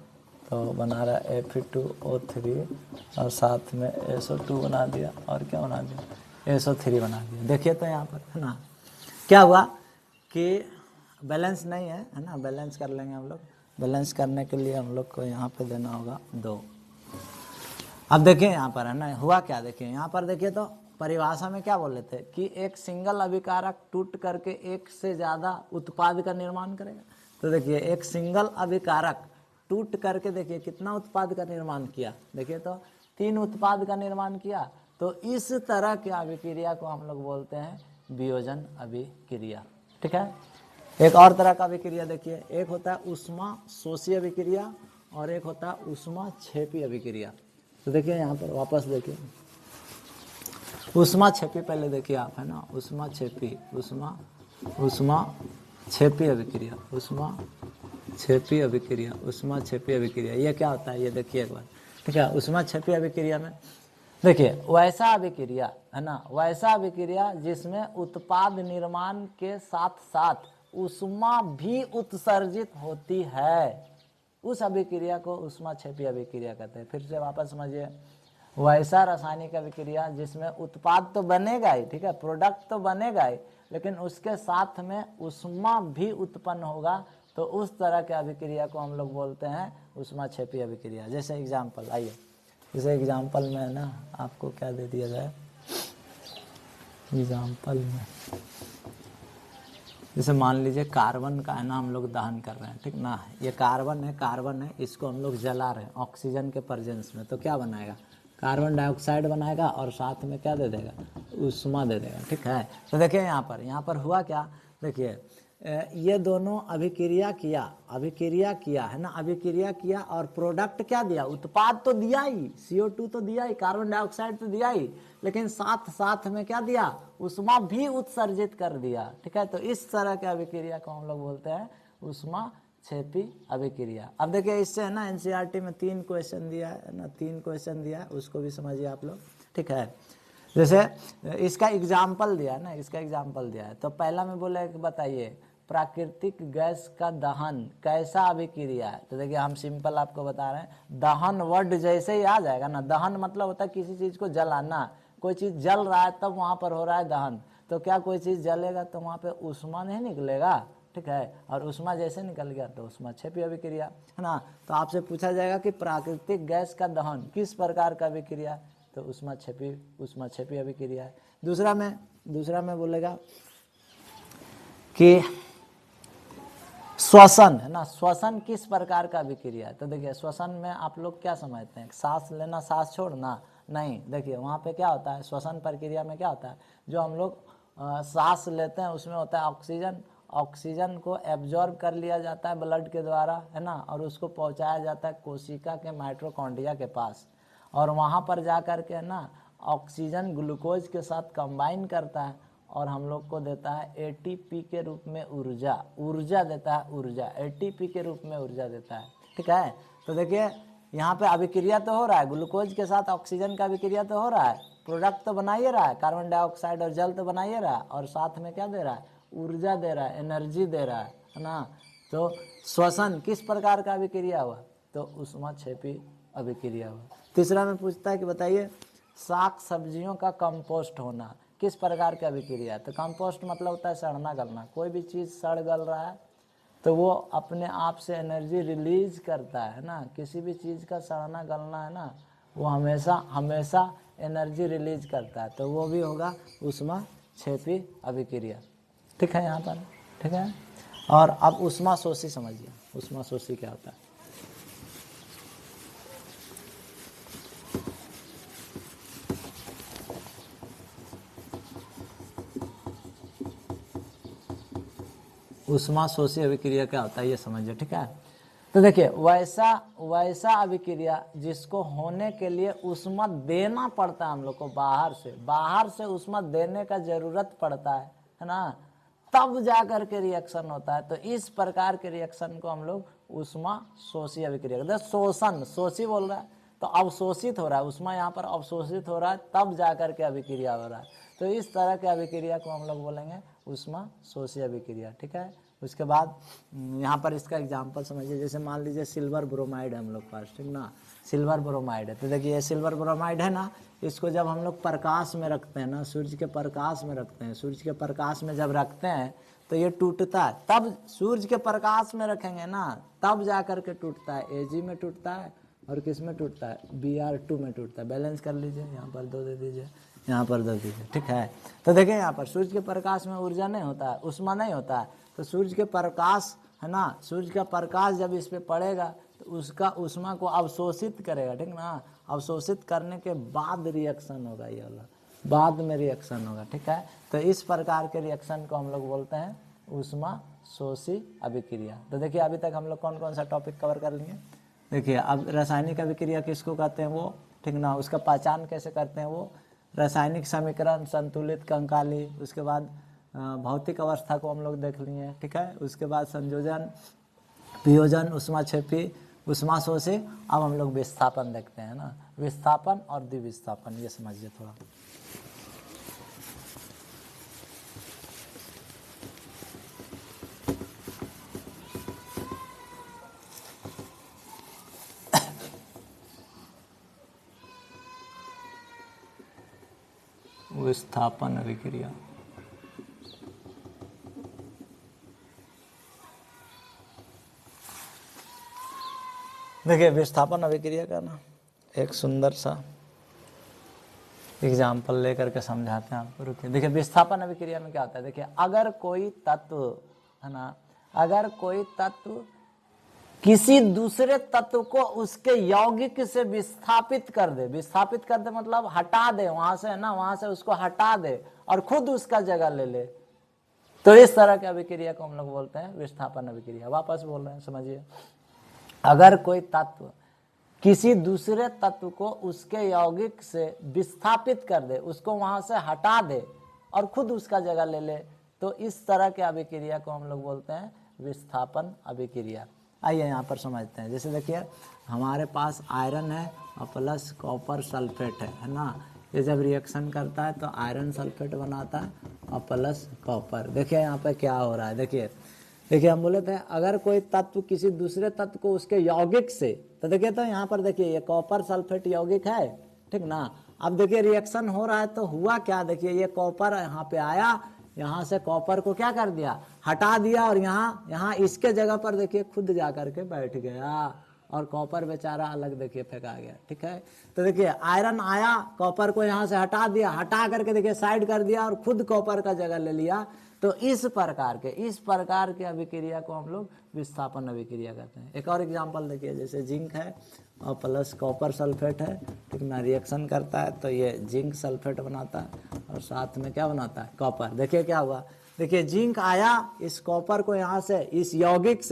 तो बना रहा है Fe2O3 और साथ में SO2 बना दिया और क्या बना दिया SO3 बना दिया। देखिए तो यहाँ पर है ना क्या हुआ कि बैलेंस नहीं है ना, बैलेंस कर लेंगे हम लोग। बैलेंस करने के लिए हम लोग को यहाँ पे देना होगा 2। अब देखिए यहाँ पर है ना हुआ क्या, देखिए यहाँ पर देखिए तो परिभाषा में क्या बोले थे कि एक सिंगल अभिकारक टूट करके एक से ज़्यादा उत्पाद का निर्माण करेगा। तो देखिए एक सिंगल अभिकारक टूट करके देखिए कितना उत्पाद का निर्माण किया, देखिए तो 3 उत्पाद का निर्माण किया। तो इस तरह की अभिक्रिया को हम लोग बोलते हैं वियोजन अभिक्रिया। ठीक है, एक और तरह का अभिक्रिया देखिए, एक होता है ऊष्मा शोषी अभिक्रिया और एक होता है ऊष्मा क्षेपी अभिक्रिया। तो देखिए यहाँ पर वापस देखिए ऊष्मा क्षेपी पहले देखिए आप, है ना, ऊष्मा क्षेपी अभिक्रिया, ऊष्मा क्षेपी अभिक्रिया ये क्या होता है ये देखिए एक बार। ठीक है, ऊष्मा क्षेपी अभिक्रिया में देखिए वैसा अभिक्रिया है ना, वैसा अभिक्रिया जिसमें उत्पाद निर्माण के साथ साथ ऊष्मा भी उत्सर्जित होती है, उस अभिक्रिया को ऊष्मा क्षेपी अभिक्रिया कहते हैं। फिर से वापस समझिए, वैसा रासायनिक अभिक्रिया जिसमें उत्पाद तो बनेगा ही, ठीक है, प्रोडक्ट तो बनेगा ही, लेकिन उसके साथ में ऊष्मा भी उत्पन्न होगा, तो उस तरह के अभिक्रिया को हम लोग बोलते हैं ऊष्मा क्षेपी अभिक्रिया। जैसे एग्जाम्पल आइए, जैसे एग्जाम्पल में ना आपको क्या दे दिया जाए, एग्जाम्पल में जैसे मान लीजिए कार्बन का है ना हम लोग दहन कर रहे हैं, ठीक ना, ये कार्बन है, इसको हम लोग जला रहे हैं ऑक्सीजन के प्रेजेंस में, तो क्या बनाएगा, कार्बन डाइऑक्साइड बनाएगा और साथ में क्या दे देगा, ऊष्मा दे देगा। ठीक है, तो देखिए यहाँ पर हुआ क्या, देखिए ये दोनों अभिक्रिया किया है ना, अभिक्रिया किया और प्रोडक्ट क्या दिया, उत्पाद तो दिया ही, CO2 तो दिया ही, कार्बन डाइऑक्साइड तो दिया ही, लेकिन साथ में क्या दिया, ऊष्मा भी उत्सर्जित कर दिया। ठीक है, तो इस तरह के अभिक्रिया को हम लोग बोलते हैं ऊष्मा क्षेपी अभिक्रिया। अब देखिए इससे है ना NCERT में 3 क्वेश्चन दिया है ना, 3 क्वेश्चन दिया है, उसको भी समझिए आप लोग। ठीक है, जैसे इसका एग्जाम्पल दिया है ना, इसका एग्जाम्पल दिया है, तो पहला में बोले कि बताइए प्राकृतिक गैस का दहन कैसा अभिक्रिया है। तो देखिए हम सिंपल आपको बता रहे हैं, दहन वर्ड जैसे ही आ जाएगा ना, दहन मतलब होता है किसी चीज को जलाना, कोई चीज जल रहा है तब वहां पर हो रहा है दहन, तो क्या कोई चीज जलेगा तो वहां पे ऊष्मा नहीं निकलेगा। ठीक है, और ऊष्मा जैसे निकल गया तो ऊष्मा क्षेपी अभिक्रिया है ना। तो आपसे पूछा जाएगा कि प्राकृतिक गैस का दहन किस प्रकार का अभिक्रिया, तो ऊष्मा क्षेपी अभिक्रिया है। दूसरा में बोलेगा कि श्वसन है ना, श्वसन किस प्रकार का अभिक्रिया है। तो देखिए श्वसन में आप लोग क्या समझते हैं, सांस लेना सांस छोड़ना, नहीं, देखिए वहाँ पे क्या होता है, श्वसन प्रक्रिया में क्या होता है, जो हम लोग सांस लेते हैं उसमें होता है ऑक्सीजन को एब्जॉर्ब कर लिया जाता है ब्लड के द्वारा, है ना, और उसको पहुंचाया जाता है कोशिका के माइटोकॉन्ड्रिया के पास, और वहाँ पर जा कर के ना ऑक्सीजन ग्लूकोज के साथ कंबाइन करता है और हम लोग को देता है ATP के रूप में ऊर्जा देता है, ATP के रूप में ऊर्जा देता है। ठीक है, तो देखिए यहाँ पे अभिक्रिया तो हो रहा है, ग्लूकोज के साथ ऑक्सीजन का अभिक्रिया तो हो रहा है, प्रोडक्ट तो बना ही रहा है, कार्बन डाइऑक्साइड और जल तो बना ही रहा है, और साथ में क्या दे रहा है, ऊर्जा दे रहा है, एनर्जी दे रहा है ना। तो श्वसन किस प्रकार का अभिक्रिया हुआ, तो ऊष्मा क्षेपी अभिक्रिया हुआ। तीसरा में पूछता है कि बताइए साग सब्जियों का कंपोस्ट होना किस प्रकार का अभिक्रिया है। तो कंपोस्ट मतलब होता है सड़ना गलना, कोई भी चीज़ सड़ गल रहा है तो वो अपने आप से एनर्जी रिलीज करता है ना, किसी भी चीज़ का सड़ना गलना है ना, वो हमेशा एनर्जी रिलीज करता है, तो वो भी होगा ऊष्मा क्षेपी अभिक्रिया। ठीक है यहाँ पर, ठीक है। और अब ऊष्मा शोषी समझिए, ऊष्मा शोषी क्या होता है। ऊष्मा शोषी अभिक्रिया क्या होता है ये समझिए। ठीक है, तो देखिए वैसा अभिक्रिया जिसको होने के लिए ऊष्मा देना पड़ता है हम लोग को, बाहर से ऊष्मा देने का जरूरत पड़ता है ना, तब जा करके रिएक्शन होता है। तो इस प्रकार के रिएक्शन को हम लोग उष्मा शोषी अभिक्रिया कहते हैं। शोषण, शोषी बोल रहा है तो अवशोषित हो रहा है, उष्मा यहाँ पर अवशोषित हो रहा है, तब जा करके अभिक्रिया हो रहा है। तो इस तरह के अभिक्रिया को हम लोग बोलेंगे उष्मा शोषी अभिक्रिया। ठीक है, उसके बाद यहाँ पर इसका एग्जाम्पल समझिए। जैसे मान लीजिए सिल्वर ब्रोमाइड है हम लोग पास, ठीक ना, सिल्वर ब्रोमाइड है। तो देखिए ये सिल्वर ब्रोमाइड है ना, इसको जब हम लोग प्रकाश में रखते हैं ना, सूर्य के प्रकाश में रखते हैं, सूर्य के प्रकाश में जब रखते हैं तो ये टूटता है। तब सूर्य के प्रकाश में रखेंगे ना, तब जा करके टूटता है। Ag में टूटता है और किस में टूटता है, Br2 में टूटता है। बैलेंस कर लीजिए, यहाँ पर 2 दे दीजिए, यहाँ पर 2 दीजिए। ठीक है, तो देखिए यहाँ पर सूर्य के प्रकाश में ऊर्जा नहीं होता है, उष्मा नहीं होता है। तो सूर्य के प्रकाश है ना, सूर्य का प्रकाश जब इस पे पड़ेगा तो उसका उष्मा को अवशोषित करेगा। ठीक ना, अवशोषित करने के बाद रिएक्शन होगा, ये वाला बाद में रिएक्शन होगा। ठीक है, तो इस प्रकार के रिएक्शन को हम लोग बोलते हैं उष्मा शोषी अभिक्रिया। तो देखिए अभी तक हम लोग कौन कौन सा टॉपिक कवर कर लिए। देखिए अब रासायनिक अभिक्रिया किसको कहते हैं वो, ठीक ना, उसका पहचान कैसे करते हैं वो, रासायनिक समीकरण, संतुलित कंकाली, उसके बाद भौतिक अवस्था को हम लोग देख लिए। ठीक है, उसके बाद संयोजन, वियोजन, उष्माक्षेपी, उष्मा शोषी। अब हम लोग विस्थापन देखते हैं ना, विस्थापन और द्विविस्थापन, ये समझिए थोड़ा। विस्थापन अभिक्रिया, देखिए विस्थापन अभिक्रिया का ना एक सुंदर सा एग्जाम्पल लेकर के समझाते हैं आपको। रुकिए, देखिए विस्थापन अभिक्रिया में क्या होता है। देखिए अगर कोई तत्व है ना, अगर कोई तत्व किसी दूसरे तत्व को उसके यौगिक से विस्थापित कर दे, विस्थापित कर दे मतलब हटा दे वहां से, है ना, वहां से उसको हटा दे और खुद उसका जगह ले ले, तो इस तरह की अभिक्रिया को हम लोग बोलते हैं विस्थापन अभिक्रिया। वापस बोल रहे हैं, समझिए। अगर कोई तत्व किसी दूसरे तत्व को उसके यौगिक से विस्थापित कर दे, उसको वहां से हटा दे और खुद उसका जगह ले ले, तो इस तरह के अभिक्रिया को हम लोग बोलते हैं विस्थापन अभिक्रिया। आइए यहाँ पर समझते हैं। जैसे देखिए हमारे पास आयरन है और प्लस कॉपर सल्फेट है ना, ये जब रिएक्शन करता है तो आयरन सल्फेट बनाता है और प्लस कॉपर। देखिए यहाँ पे क्या हो रहा है, देखिए हम बोले थे अगर कोई तत्व किसी दूसरे तत्व को उसके यौगिक से, तो देखिए तो यहाँ पर देखिए ये कॉपर सल्फेट यौगिक है, ठीक ना। अब देखिए रिएक्शन हो रहा है तो हुआ क्या, देखिए ये कॉपर यहाँ पे आया, यहाँ से कॉपर को क्या कर दिया, हटा दिया और यहाँ इसके जगह पर देखिए खुद जा करके बैठ गया और कॉपर बेचारा अलग देखिए फेंका गया। ठीक है, तो देखिए आयरन आया, कॉपर को यहाँ से हटा दिया, हटा करके देखिए साइड कर दिया और खुद कॉपर का जगह ले लिया। तो इस प्रकार के अभिक्रिया को हम लोग विस्थापन अभिक्रिया कहते हैं। एक और एग्जांपल देखिए, जैसे जिंक है और प्लस कॉपर सल्फेट है, ठीक ना, रिएक्शन करता है तो ये जिंक सल्फेट बनाता है और साथ में क्या बनाता है, कॉपर। देखिए क्या हुआ, देखिए जिंक आया, इस कॉपर को यहाँ से इस यौगिक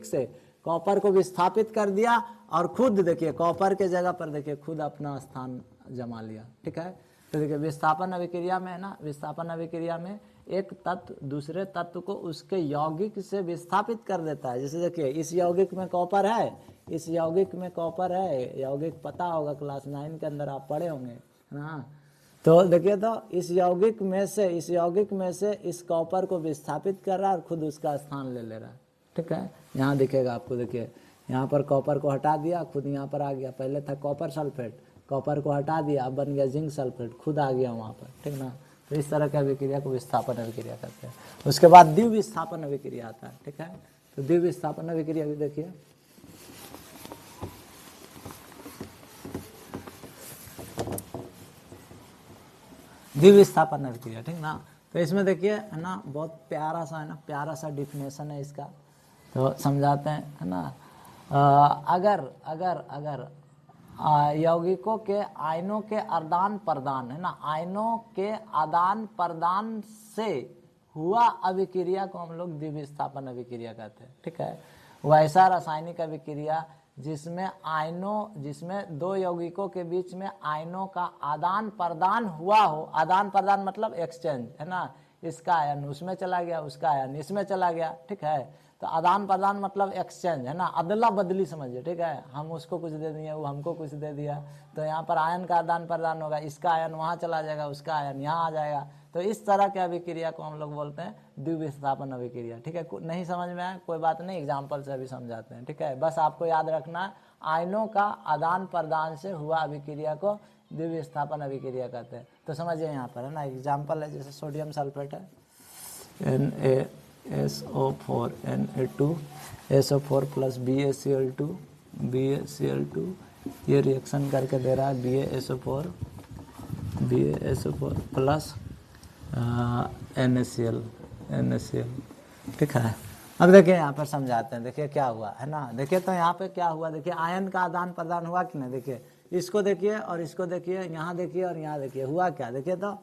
से कॉपर को विस्थापित कर दिया और खुद देखिए कॉपर के जगह पर देखिए खुद अपना स्थान जमा लिया। ठीक है, तो देखिए विस्थापन अभिक्रिया में है ना, विस्थापन अभिक्रिया में एक तत्व दूसरे तत्व को उसके यौगिक से विस्थापित कर देता है। जैसे देखिए इस यौगिक में कॉपर है, इस यौगिक में कॉपर है, यौगिक पता होगा क्लास 9 के अंदर आप पढ़े होंगे ना। तो देखिए तो इस यौगिक में से इस कॉपर को विस्थापित कर रहा है और खुद उसका स्थान ले रहा है। ठीक है, यहाँ दिखेगा आपको, देखिए यहाँ पर कॉपर को हटा दिया, खुद यहाँ पर आ गया। पहले था कॉपर सल्फेट, कॉपर को हटा दिया, अब बन गया जिंक सल्फेट, खुद आ गया वहाँ पर। ठीक ना, तो इस तरह की अभिक्रिया को विस्थापन अभिक्रिया कहते हैं। उसके बाद द्विविस्थापन अभिक्रिया आता है। ठीक है, तो द्विविस्थापन अभिक्रिया भी देखिए, द्विविस्थापन अभिक्रिया, ठीक ना। तो इसमें देखिए है ना, बहुत प्यारा सा है ना, प्यारा सा डिफिनेशन है इसका, तो समझाते हैं, है ना। अगर यौगिकों के आयनों के आदान प्रदान, है ना, आयनों के आदान प्रदान से हुआ अभिक्रिया को हम लोग द्विविस्थापन अभिक्रिया कहते हैं। ठीक है, वैसा रासायनिक अभिक्रिया जिसमें दो यौगिकों के बीच में आयनों का आदान प्रदान हुआ हो, आदान प्रदान मतलब एक्सचेंज, है ना, इसका आयन उसमें चला गया, उसका आयन इसमें चला गया, ठीक है। तो आदान प्रदान मतलब एक्सचेंज है ना, अदला बदली समझिए, ठीक है। हम उसको कुछ दे दिए, वो हमको कुछ दे दिया, तो यहाँ पर आयन का आदान प्रदान होगा, इसका आयन वहाँ चला जाएगा, उसका आयन यहाँ आ जाएगा। तो इस तरह के अभिक्रिया को हम लोग बोलते हैं द्विविस्थापन अभिक्रिया, ठीक है। नहीं समझ में आया कोई बात नहीं, एग्जाम्पल से अभी समझाते हैं, ठीक है। बस आपको याद रखना है आयनों का आदान प्रदान से हुआ अभिक्रिया को द्विविस्थापन अभिक्रिया कहते हैं। तो समझिए यहाँ पर है ना, एग्जाम्पल है जैसे सोडियम सल्फेट है NaSO4 Na2 SO4 plus BaCl2 BaCl2, ये रिएक्शन करके दे रहा है BaSO4 प्लस NaCl, ठीक है। अब देखिए यहाँ पर समझाते हैं, देखिए क्या हुआ है ना, देखिए तो यहाँ पे क्या हुआ, देखिए आयन का आदान प्रदान हुआ कि नहीं, देखिए इसको देखिए और इसको देखिए, यहाँ देखिए और यहाँ देखिए, हुआ क्या, देखिए तो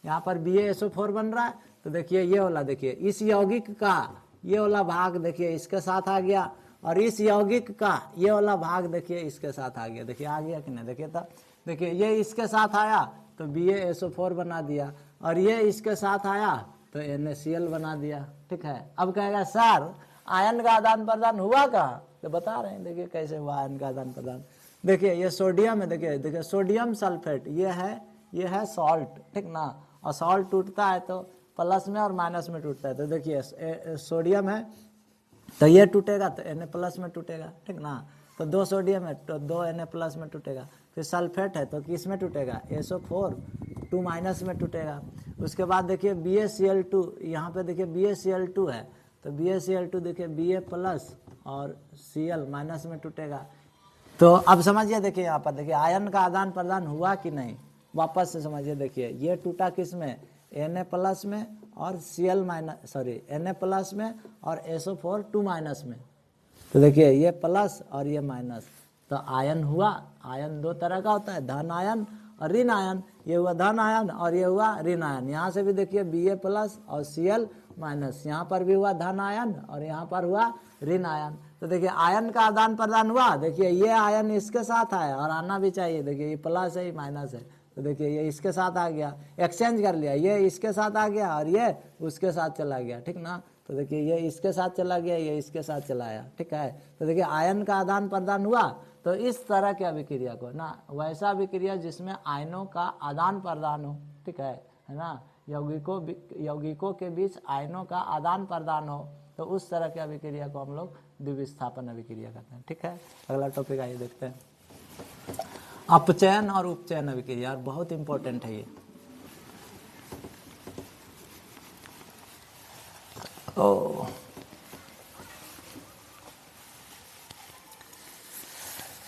यहाँ पर BaSO4 बन रहा है, तो देखिए ये वाला, देखिए इस यौगिक का ये वाला भाग देखिए इसके साथ आ गया, और इस यौगिक का ये वाला भाग देखिए इसके साथ आ गया, देखिए आ गया कि नहीं, देखिए तो देखिए ये इसके साथ आया तो BaSO4 बना दिया, और ये इसके साथ आया तो NaCl बना दिया, ठीक है। अब कहेगा सर आयन का आदान प्रदान हुआ कहाँ, तो बता रहे हैं, देखिए कैसे हुआ आयन का आदान प्रदान। देखिए ये सोडियम है, देखिए सोडियम सल्फेट ये है सॉल्ट, ठीक ना, और सॉल्ट टूटता है तो प्लस में और माइनस में टूटता है, तो देखिए सोडियम है तो ये टूटेगा तो Na प्लस में टूटेगा, ठीक ना, तो 2 सोडियम है तो 2 Na प्लस में टूटेगा। फिर सल्फेट है तो किस में टूटेगा, SO4 2 माइनस में टूटेगा। उसके बाद देखिए BaCl2, यहाँ पे देखिए BaCl2 है तो BaCl2 देखिए Ba प्लस और Cl माइनस में टूटेगा। तो अब समझिए, देखिए यहाँ पर देखिए आयन का आदान प्रदान हुआ कि नहीं, वापस से समझिए, देखिए ये टूटा किस में, Na प्लस में और Cl minus, sorry Na plus में और SO4 2 माइनस में, तो देखिए ये प्लस और ये माइनस, तो आयन हुआ। आयन 2 तरह का होता है, धन आयन और ऋण आयन, ये हुआ धन आयन और ये हुआ ऋण आयन। यहाँ से भी देखिए Ba प्लस और Cl माइनस, यहाँ पर भी हुआ धन आयन और यहाँ पर हुआ ऋण आयन। तो देखिए आयन का आदान प्रदान हुआ, देखिए ये आयन इसके साथ आया और आना भी चाहिए, देखिए ये प्लस है ये माइनस है, तो देखिए ये इसके साथ आ गया, एक्सचेंज कर लिया, ये इसके साथ आ गया और ये उसके साथ चला गया, ठीक ना। तो देखिए ये इसके साथ चला गया, ये इसके साथ चला आया, ठीक है। तो देखिए आयन का आदान प्रदान हुआ। तो इस तरह के अभिक्रिया को ना, वैसा अभिक्रिया जिसमें आयनों का आदान प्रदान हो, ठीक है ना, यौगिकों के बीच आयनों का आदान प्रदान हो, तो उस तरह के अभिक्रिया को हम लोग द्विविस्थापन अभिक्रिया कहते हैं, ठीक है। अगला टॉपिक आइए देखते हैं, अपचयन और उपचयन अभिक्रिया, बहुत इंपॉर्टेंट है ये।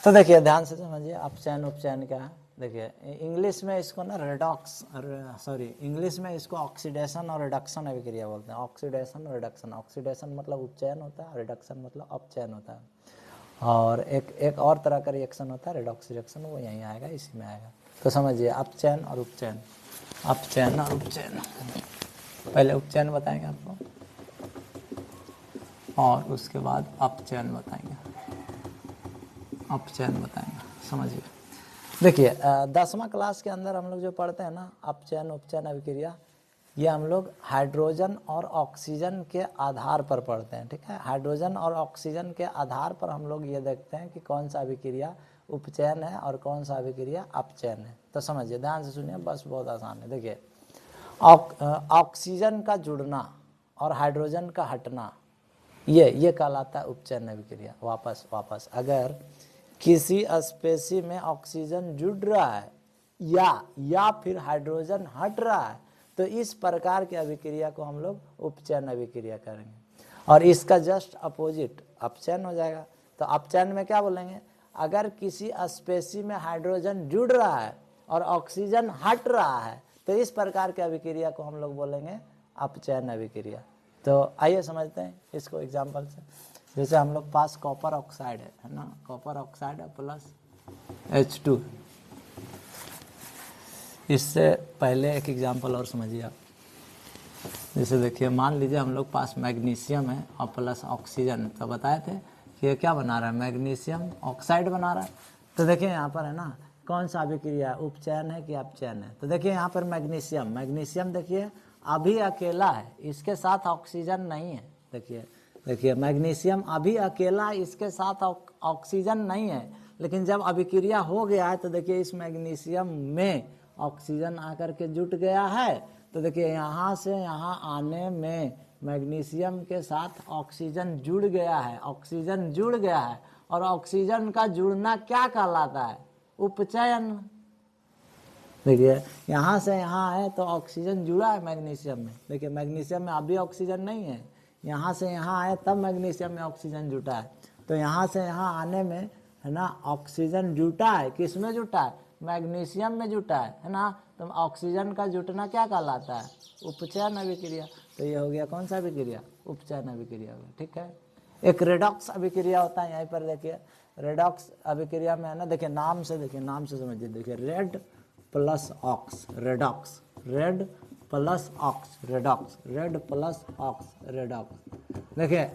तो देखिए ध्यान से समझिए, अपचयन उपचयन क्या है। देखिए इंग्लिश में इसको ना इंग्लिश में इसको ऑक्सीडेशन और रिडक्शन अभिक्रिया बोलते हैं। ऑक्सीडेशन और रिडक्शन, ऑक्सीडेशन मतलब उपचयन होता है, रिडक्शन मतलब अपचयन होता है। और एक और तरह का रिएक्शन होता है रेडॉक्स रिएक्शन, वो यहीं आएगा, इसी में आएगा। तो समझिए अपचयन और उपचयन, अपचयन और उपचयन। पहले उपचयन बताएंगे आपको और उसके बाद अपचयन बताएंगे, अपचयन बताएंगे, समझिए। देखिए 10वां क्लास के अंदर हम लोग जो पढ़ते हैं ना अपचयन उपचयन अभिक्रिया, ये हम लोग हाइड्रोजन और ऑक्सीजन के आधार पर पढ़ते हैं, ठीक है। हाइड्रोजन और ऑक्सीजन के आधार पर हम लोग ये देखते हैं कि कौन सा अभिक्रिया उपचयन है और कौन सा अभिक्रिया अपचयन है। तो समझिए, ध्यान से सुनिए, बस बहुत आसान है। देखिए ऑक्सीजन का जुड़ना और हाइड्रोजन का हटना, ये कहलाता है उपचयन अभिक्रिया। वापस अगर किसी स्पेसी में ऑक्सीजन जुड़ रहा है या फिर हाइड्रोजन हट रहा है, तो इस प्रकार की अभिक्रिया को हम लोग उपचयन अभिक्रिया करेंगे। और इसका जस्ट अपोजिट अपचयन हो जाएगा। तो अपचयन में क्या बोलेंगे, अगर किसी स्पेसी में हाइड्रोजन जुड़ रहा है और ऑक्सीजन हट रहा है, तो इस प्रकार के अभिक्रिया को हम लोग बोलेंगे अपचयन अभिक्रिया। तो आइए समझते हैं इसको एग्जाम्पल से। जैसे हम लोग पास कॉपर ऑक्साइड है ना, कॉपर ऑक्साइड है प्लस H2। इससे पहले एक एग्जाम्पल और समझिए आप। जैसे देखिए मान लीजिए हम लोग पास मैग्नीशियम है और प्लस ऑक्सीजन, तो बताए थे कि ये क्या बना रहा है, मैग्नीशियम ऑक्साइड बना रहा है। तो देखिए यहाँ पर है ना, कौन सा अभिक्रिया उपचयन है कि अपचयन है। तो देखिए यहाँ पर मैग्नीशियम देखिए अभी अकेला है, इसके साथ ऑक्सीजन नहीं है। देखिए देखिए मैग्नीशियम अभी अकेला इसके साथ ऑक्सीजन नहीं है, लेकिन जब अभिक्रिया हो गया है तो देखिए इस मैग्नीशियम में ऑक्सीजन आकर के जुट गया है। तो देखिए यहाँ से यहाँ आने में मैग्नीशियम के साथ ऑक्सीजन जुड़ गया है, ऑक्सीजन जुड़ गया है। और ऑक्सीजन का जुड़ना क्या कहलाता है? उपचयन। देखिए यहाँ से यहाँ है तो ऑक्सीजन जुड़ा है मैग्नीशियम में। देखिए मैग्नीशियम में अभी ऑक्सीजन नहीं है, यहाँ से यहाँ आए तब मैग्नीशियम में ऑक्सीजन जुटा है। तो यहाँ से यहाँ आने में है ना ऑक्सीजन जुटा है। किस में जुटा है? मैग्नीशियम में जुटा है ना। तो ऑक्सीजन का जुटना क्या कहलाता है? उपचयन अभिक्रिया। तो ये हो गया कौन सा अभिक्रिया? उपचयन अभिक्रिया हो गया। ठीक है। एक रेडॉक्स अभिक्रिया होता है, यहीं पर देखिए रेडॉक्स अभिक्रिया में है ना, देखिए नाम से, देखिए नाम से समझिए। देखिए red plus ox, redox, red plus ox, redox, red plus ox, redox. देखिए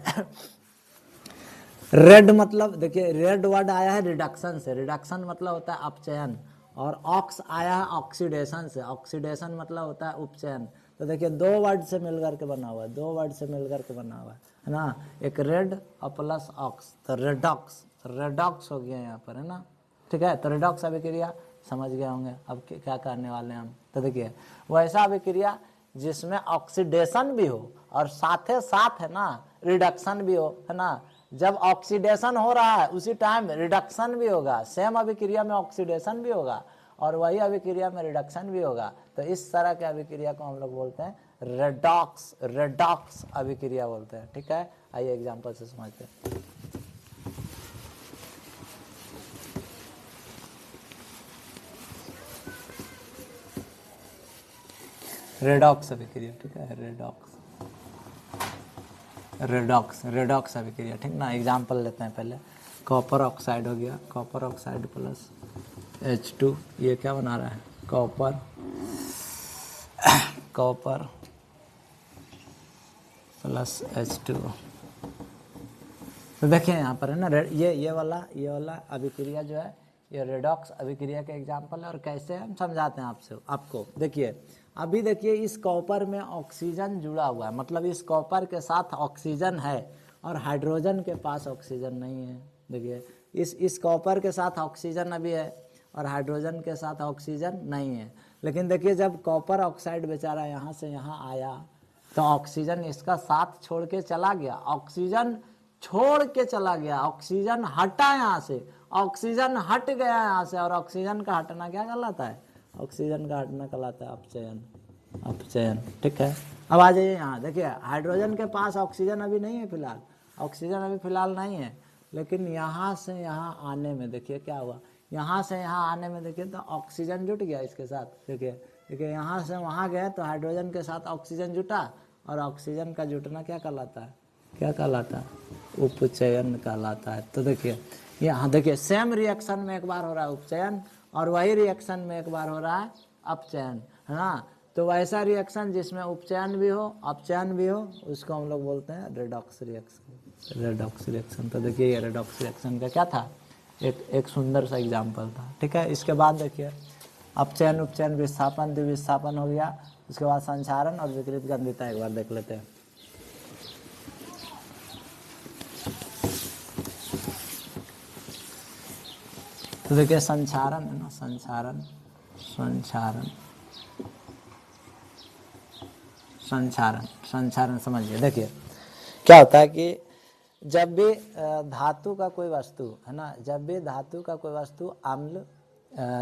रेड मतलब, देखिए रेड वर्ड आया है रिडक्शन से, रिडक्शन मतलब होता है अपचयन, और ऑक्स आया है ऑक्सीडेशन से, ऑक्सीडेशन मतलब होता है उपचयन। तो देखिए दो वर्ड से मिलकर के बना हुआ है, दो वर्ड से मिलकर के बना हुआ है ना, एक रेड और प्लस ऑक्स, तो रेडॉक्स, रेडॉक्स हो गया यहाँ पर, है ना। ठीक है। तो रेडॉक्स अभिक्रिया समझ गए होंगे। अब क्या करने वाले हैं हम? तो देखिए वैसा अभिक्रिया जिसमें ऑक्सीडेशन भी हो और साथे साथ है ना रिडक्शन भी हो, है ना। जब ऑक्सीडेशन हो रहा है उसी टाइम रिडक्शन भी होगा, सेम अभिक्रिया में ऑक्सीडेशन भी होगा और वही अभिक्रिया में रिडक्शन भी होगा। तो इस तरह के अभिक्रिया को हम लोग बोलते हैं रेडॉक्स, रेडॉक्स अभिक्रिया बोलते हैं। ठीक है। आइए एग्जांपल से समझते हैं। रेडॉक्स अभिक्रिया। ठीक है। रेडॉक्स, रेडॉक्स, रेडॉक्स अभिक्रिया। ठीक ना। एग्जांपल लेते हैं पहले। कॉपर ऑक्साइड हो गया, कॉपर ऑक्साइड प्लस H2, ये क्या बना रहा है? Copper, copper plus H2। तो देखिए यहाँ पर है ना ये वाला अभिक्रिया जो है ये रेडॉक्स अभिक्रिया के एग्जाम्पल है। और कैसे हम समझाते हैं आपको। देखिए अभी देखिए इस कॉपर में ऑक्सीजन जुड़ा हुआ है, मतलब इस कॉपर के साथ ऑक्सीजन है और हाइड्रोजन के पास ऑक्सीजन नहीं है। देखिए इस कॉपर के साथ ऑक्सीजन अभी है और हाइड्रोजन के साथ ऑक्सीजन नहीं है। लेकिन देखिए जब कॉपर ऑक्साइड बेचारा यहाँ से यहाँ आया तो ऑक्सीजन इसका साथ छोड़ के चला गया, ऑक्सीजन छोड़ के चला गया, ऑक्सीजन हटा यहाँ से, ऑक्सीजन हट गया यहाँ से। और ऑक्सीजन का हटना क्या कहलाता है? ऑक्सीजन का हटना कहलाता है अपचयन, अपचयन। ठीक है। अब आ जाइए यहाँ, देखिए हाइड्रोजन के पास ऑक्सीजन अभी नहीं है फिलहाल, ऑक्सीजन अभी फिलहाल नहीं है। लेकिन यहाँ से यहाँ आने में देखिए क्या हुआ, यहाँ से यहाँ आने में देखिए तो ऑक्सीजन जुट गया इसके साथ। देखिए देखिए यहाँ से वहाँ गए तो हाइड्रोजन के साथ ऑक्सीजन जुटा और ऑक्सीजन का जुटना क्या कहलाता है? क्या कहलाता है? उपचयन कहलाता है। तो देखिए यहाँ देखिए सेम रिएक्शन में एक बार हो रहा है उपचयन और वही रिएक्शन में एक बार हो रहा है अपचयन, है ना। तो वैसा रिएक्शन जिसमें उपचयन भी हो अपचयन भी हो उसको हम लोग बोलते हैं रेडॉक्स रिएक्शन, रेडॉक्स रिएक्शन। तो देखिए ये रेडॉक्स रिएक्शन का क्या था? एक सुंदर सा एग्जाम्पल था। ठीक है। इसके बाद देखिए अपचयन, उपचयन, विस्थापन, द्विविस्थापन हो गया। उसके बाद संचारण और विकृत गंधिता एक बार देख लेते हैं। तो देखिए संचारण है ना, संचारण, संचारण, संचारण, संचारण समझिए। देखिए क्या होता है कि जब भी धातु का कोई वस्तु है ना, जब भी धातु का कोई वस्तु अम्ल,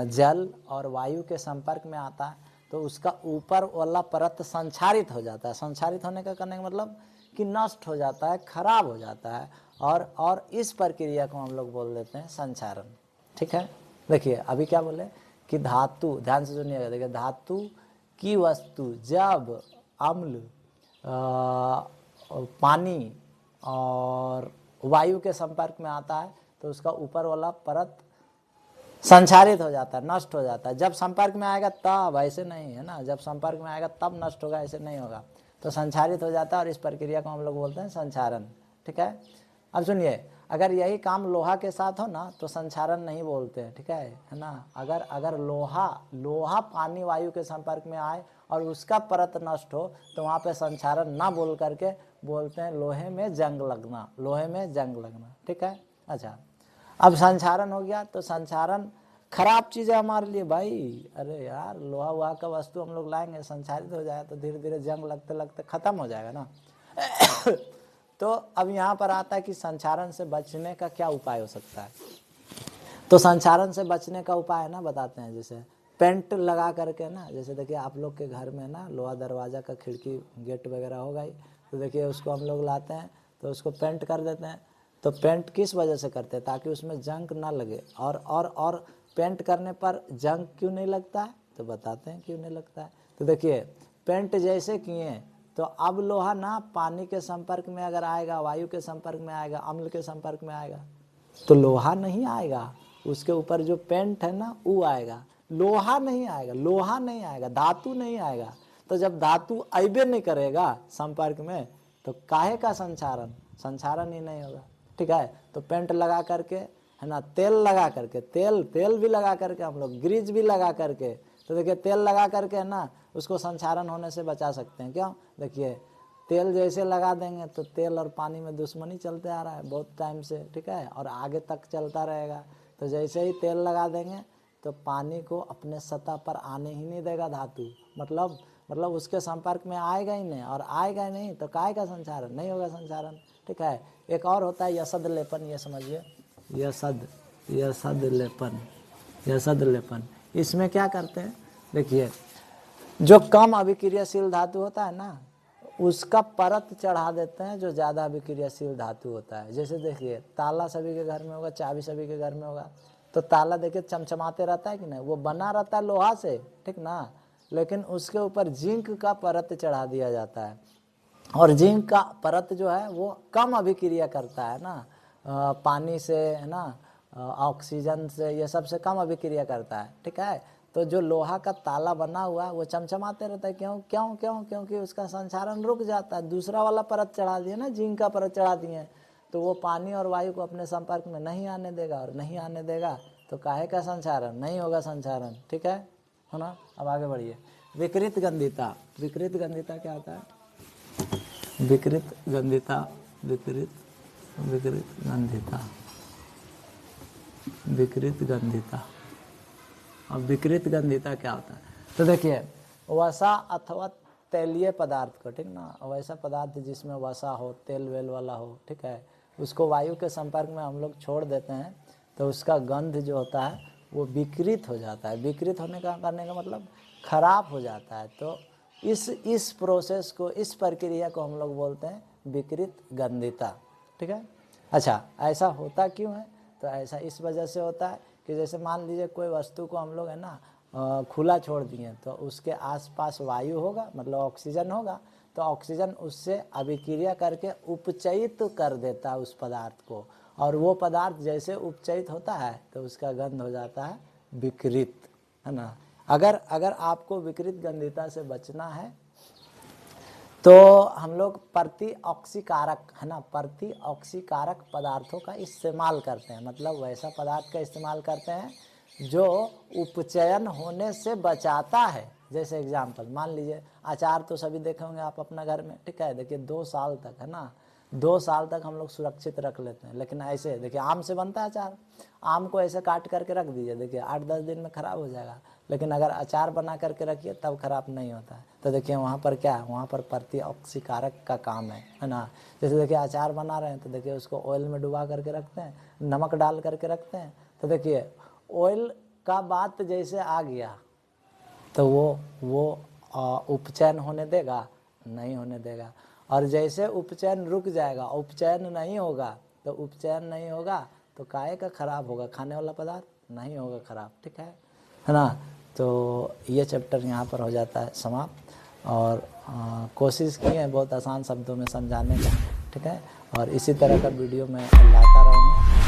जल और वायु के संपर्क में आता है तो उसका ऊपर वाला परत संक्षारित हो जाता है। संक्षारित होने का करने का मतलब कि नष्ट हो जाता है, खराब हो जाता है। और इस प्रक्रिया को हम लोग बोल देते हैं संचारण। ठीक है। देखिए अभी क्या बोले कि धातु, ध्यान से सुनिएगा। देखिए धातु की वस्तु जब अम्ल, पानी और वायु के संपर्क में आता है तो उसका ऊपर वाला परत संक्षारित हो जाता है, नष्ट हो जाता है। जब संपर्क में आएगा तब, ऐसे नहीं है ना, जब संपर्क में आएगा तब नष्ट होगा, ऐसे नहीं होगा। तो संक्षारित हो जाता है और इस प्रक्रिया को हम लोग बोलते हैं संचारण। ठीक है। अब सुनिए, अगर यही काम लोहा के साथ हो ना तो संचारण नहीं बोलते हैं। ठीक है ना। अगर लोहा पानी वायु के संपर्क में आए और उसका परत नष्ट हो तो वहाँ पे संचारण ना बोल करके बोलते हैं लोहे में जंग लगना, लोहे में जंग लगना। ठीक है। अच्छा, अब संचारण हो गया तो संचारण खराब चीज़ है हमारे लिए भाई। अरे यार, लोहा वहा का वस्तु हम लोग लाएंगे, संचारित हो जाए तो धीरे धीरे जंग लगते लगते ख़त्म हो जाएगा ना। तो अब यहाँ पर आता है कि संचारण से बचने का क्या उपाय हो सकता है। तो संचारण से बचने का उपाय है ना, बताते हैं। जैसे पेंट लगा करके ना, जैसे देखिए आप लोग के घर में ना लोहा दरवाज़ा का खिड़की गेट वगैरह होगा ही, तो देखिए उसको हम लोग लाते हैं तो उसको पेंट कर देते हैं। तो पेंट किस वजह से करते हैं? ताकि उसमें जंग ना लगे। और पेंट करने पर जंग क्यों नहीं लगता है? तो बताते हैं क्यों नहीं लगता है। तो देखिए पेंट जैसे किए तो अब लोहा ना पानी के संपर्क में अगर आएगा, वायु के संपर्क में आएगा, अम्ल के संपर्क में आएगा तो लोहा नहीं आएगा, उसके ऊपर जो पेंट है ना वो आएगा, लोहा नहीं आएगा, लोहा नहीं आएगा, धातु नहीं आएगा। तो जब धातु आइबे नहीं करेगा संपर्क में तो काहे का संचारण, संचारण ही नहीं होगा। ठीक है। तो पेंट लगा करके है ना, तेल लगा करके, तेल भी लगा करके, हम लोग ग्रीज भी लगा करके, तो देखिए तेल लगा करके है ना उसको संचारण होने से बचा सकते हैं। क्यों? देखिए तेल जैसे लगा देंगे तो तेल और पानी में दुश्मनी चलते आ रहा है बहुत टाइम से। ठीक है। और आगे तक चलता रहेगा। तो जैसे ही तेल लगा देंगे तो पानी को अपने सतह पर आने ही नहीं देगा धातु, मतलब उसके संपर्क में आएगा ही नहीं, और आएगा ही नहीं तो काय का संचारण नहीं होगा, संचारण। ठीक है। एक और होता है यसद लेपन, ये समझिए, यसद लेपन। इसमें क्या करते हैं? देखिए जो कम अभिक्रियाशील धातु होता है ना उसका परत चढ़ा देते हैं जो ज़्यादा अभिक्रियाशील धातु होता है। जैसे देखिए ताला सभी के घर में होगा, चाबी सभी के घर में होगा, तो ताला देखिए चमचमाते रहता है कि नहीं, वो बना रहता है लोहा से, ठीक ना, लेकिन उसके ऊपर जिंक का परत चढ़ा दिया जाता है। और जिंक का परत जो है वो कम अभिक्रिया करता है ना, पानी से है ना, ऑक्सीजन से, ये सब से कम अभिक्रिया करता है। ठीक है। तो जो लोहा का ताला बना हुआ है वो चमचमाते रहता है। क्यों क्यों क्यों? क्योंकि उसका संचारण रुक जाता है। दूसरा वाला परत चढ़ा दिए ना, जिंक का परत चढ़ा दिए, तो वो पानी और वायु को अपने संपर्क में नहीं आने देगा, और नहीं आने देगा तो काहे का संचारण नहीं होगा, संचारण। ठीक है ना। अब आगे बढ़िए। विकृत गंधिता, विकृत गंधिता क्या होता है? विकृत गंधिता, विकृत गंधिता, विकृत गंधिता। अब विकृत गंधिता क्या होता है? तो देखिए वसा अथवा तैलीय पदार्थ को, ठीक ना, वैसा पदार्थ जिसमें वसा हो, तेल वेल वाला हो, ठीक है, उसको वायु के संपर्क में हम लोग छोड़ देते हैं तो उसका गंध जो होता है वो विकृत हो जाता है। विकृत होने का करने का मतलब खराब हो जाता है। तो इस प्रोसेस को, इस प्रक्रिया को हम लोग बोलते हैं विकृत गंधिता। ठीक है। अच्छा, ऐसा होता क्यों है? तो ऐसा इस वजह से होता है कि जैसे मान लीजिए कोई वस्तु को हम लोग है ना खुला छोड़ दिए तो उसके आसपास वायु होगा, मतलब ऑक्सीजन होगा, तो ऑक्सीजन उससे अभिक्रिया करके उपचयित कर देता है उस पदार्थ को, और वो पदार्थ जैसे उपचयित होता है तो उसका गंध हो जाता है विकृत, है ना। अगर आपको विकृत गंधिता से बचना है तो हम लोग प्रति ऑक्सीकारक, है ना, प्रति ऑक्सीकारक पदार्थों का इस्तेमाल करते हैं। मतलब वैसा पदार्थ का इस्तेमाल करते हैं जो उपचयन होने से बचाता है। जैसे एग्जाम्पल मान लीजिए अचार तो सभी देखे होंगे आप अपना घर में, ठीक है। देखिए 2 साल तक, है ना, 2 साल तक हम लोग सुरक्षित रख लेते हैं। लेकिन ऐसे देखिए आम से बनता है अचार, आम को ऐसे काट करके रख दीजिए, देखिए 8-10 दिन में ख़राब हो जाएगा। लेकिन अगर अचार बना करके रखिए तब ख़राब नहीं होता है। तो देखिए वहाँ पर क्या है, वहाँ पर प्रति ऑक्सीकारक का काम है ना। जैसे देखिए अचार बना रहे हैं तो देखिए उसको ऑयल में डुबा करके रखते हैं, नमक डाल करके रखते हैं, तो देखिए ऑयल का बात जैसे आ गया तो वो उपचयन होने देगा? नहीं होने देगा। और जैसे उपचयन रुक जाएगा, उपचयन नहीं होगा, तो उपचयन नहीं होगा तो काहे का खराब होगा? खाने वाला पदार्थ नहीं होगा खराब। ठीक है ना। तो ये चैप्टर यहाँ पर हो जाता है समाप्त। और कोशिश की है बहुत आसान शब्दों में समझाने का, ठीक है। और इसी तरह का वीडियो मैं लाता रहूँगा।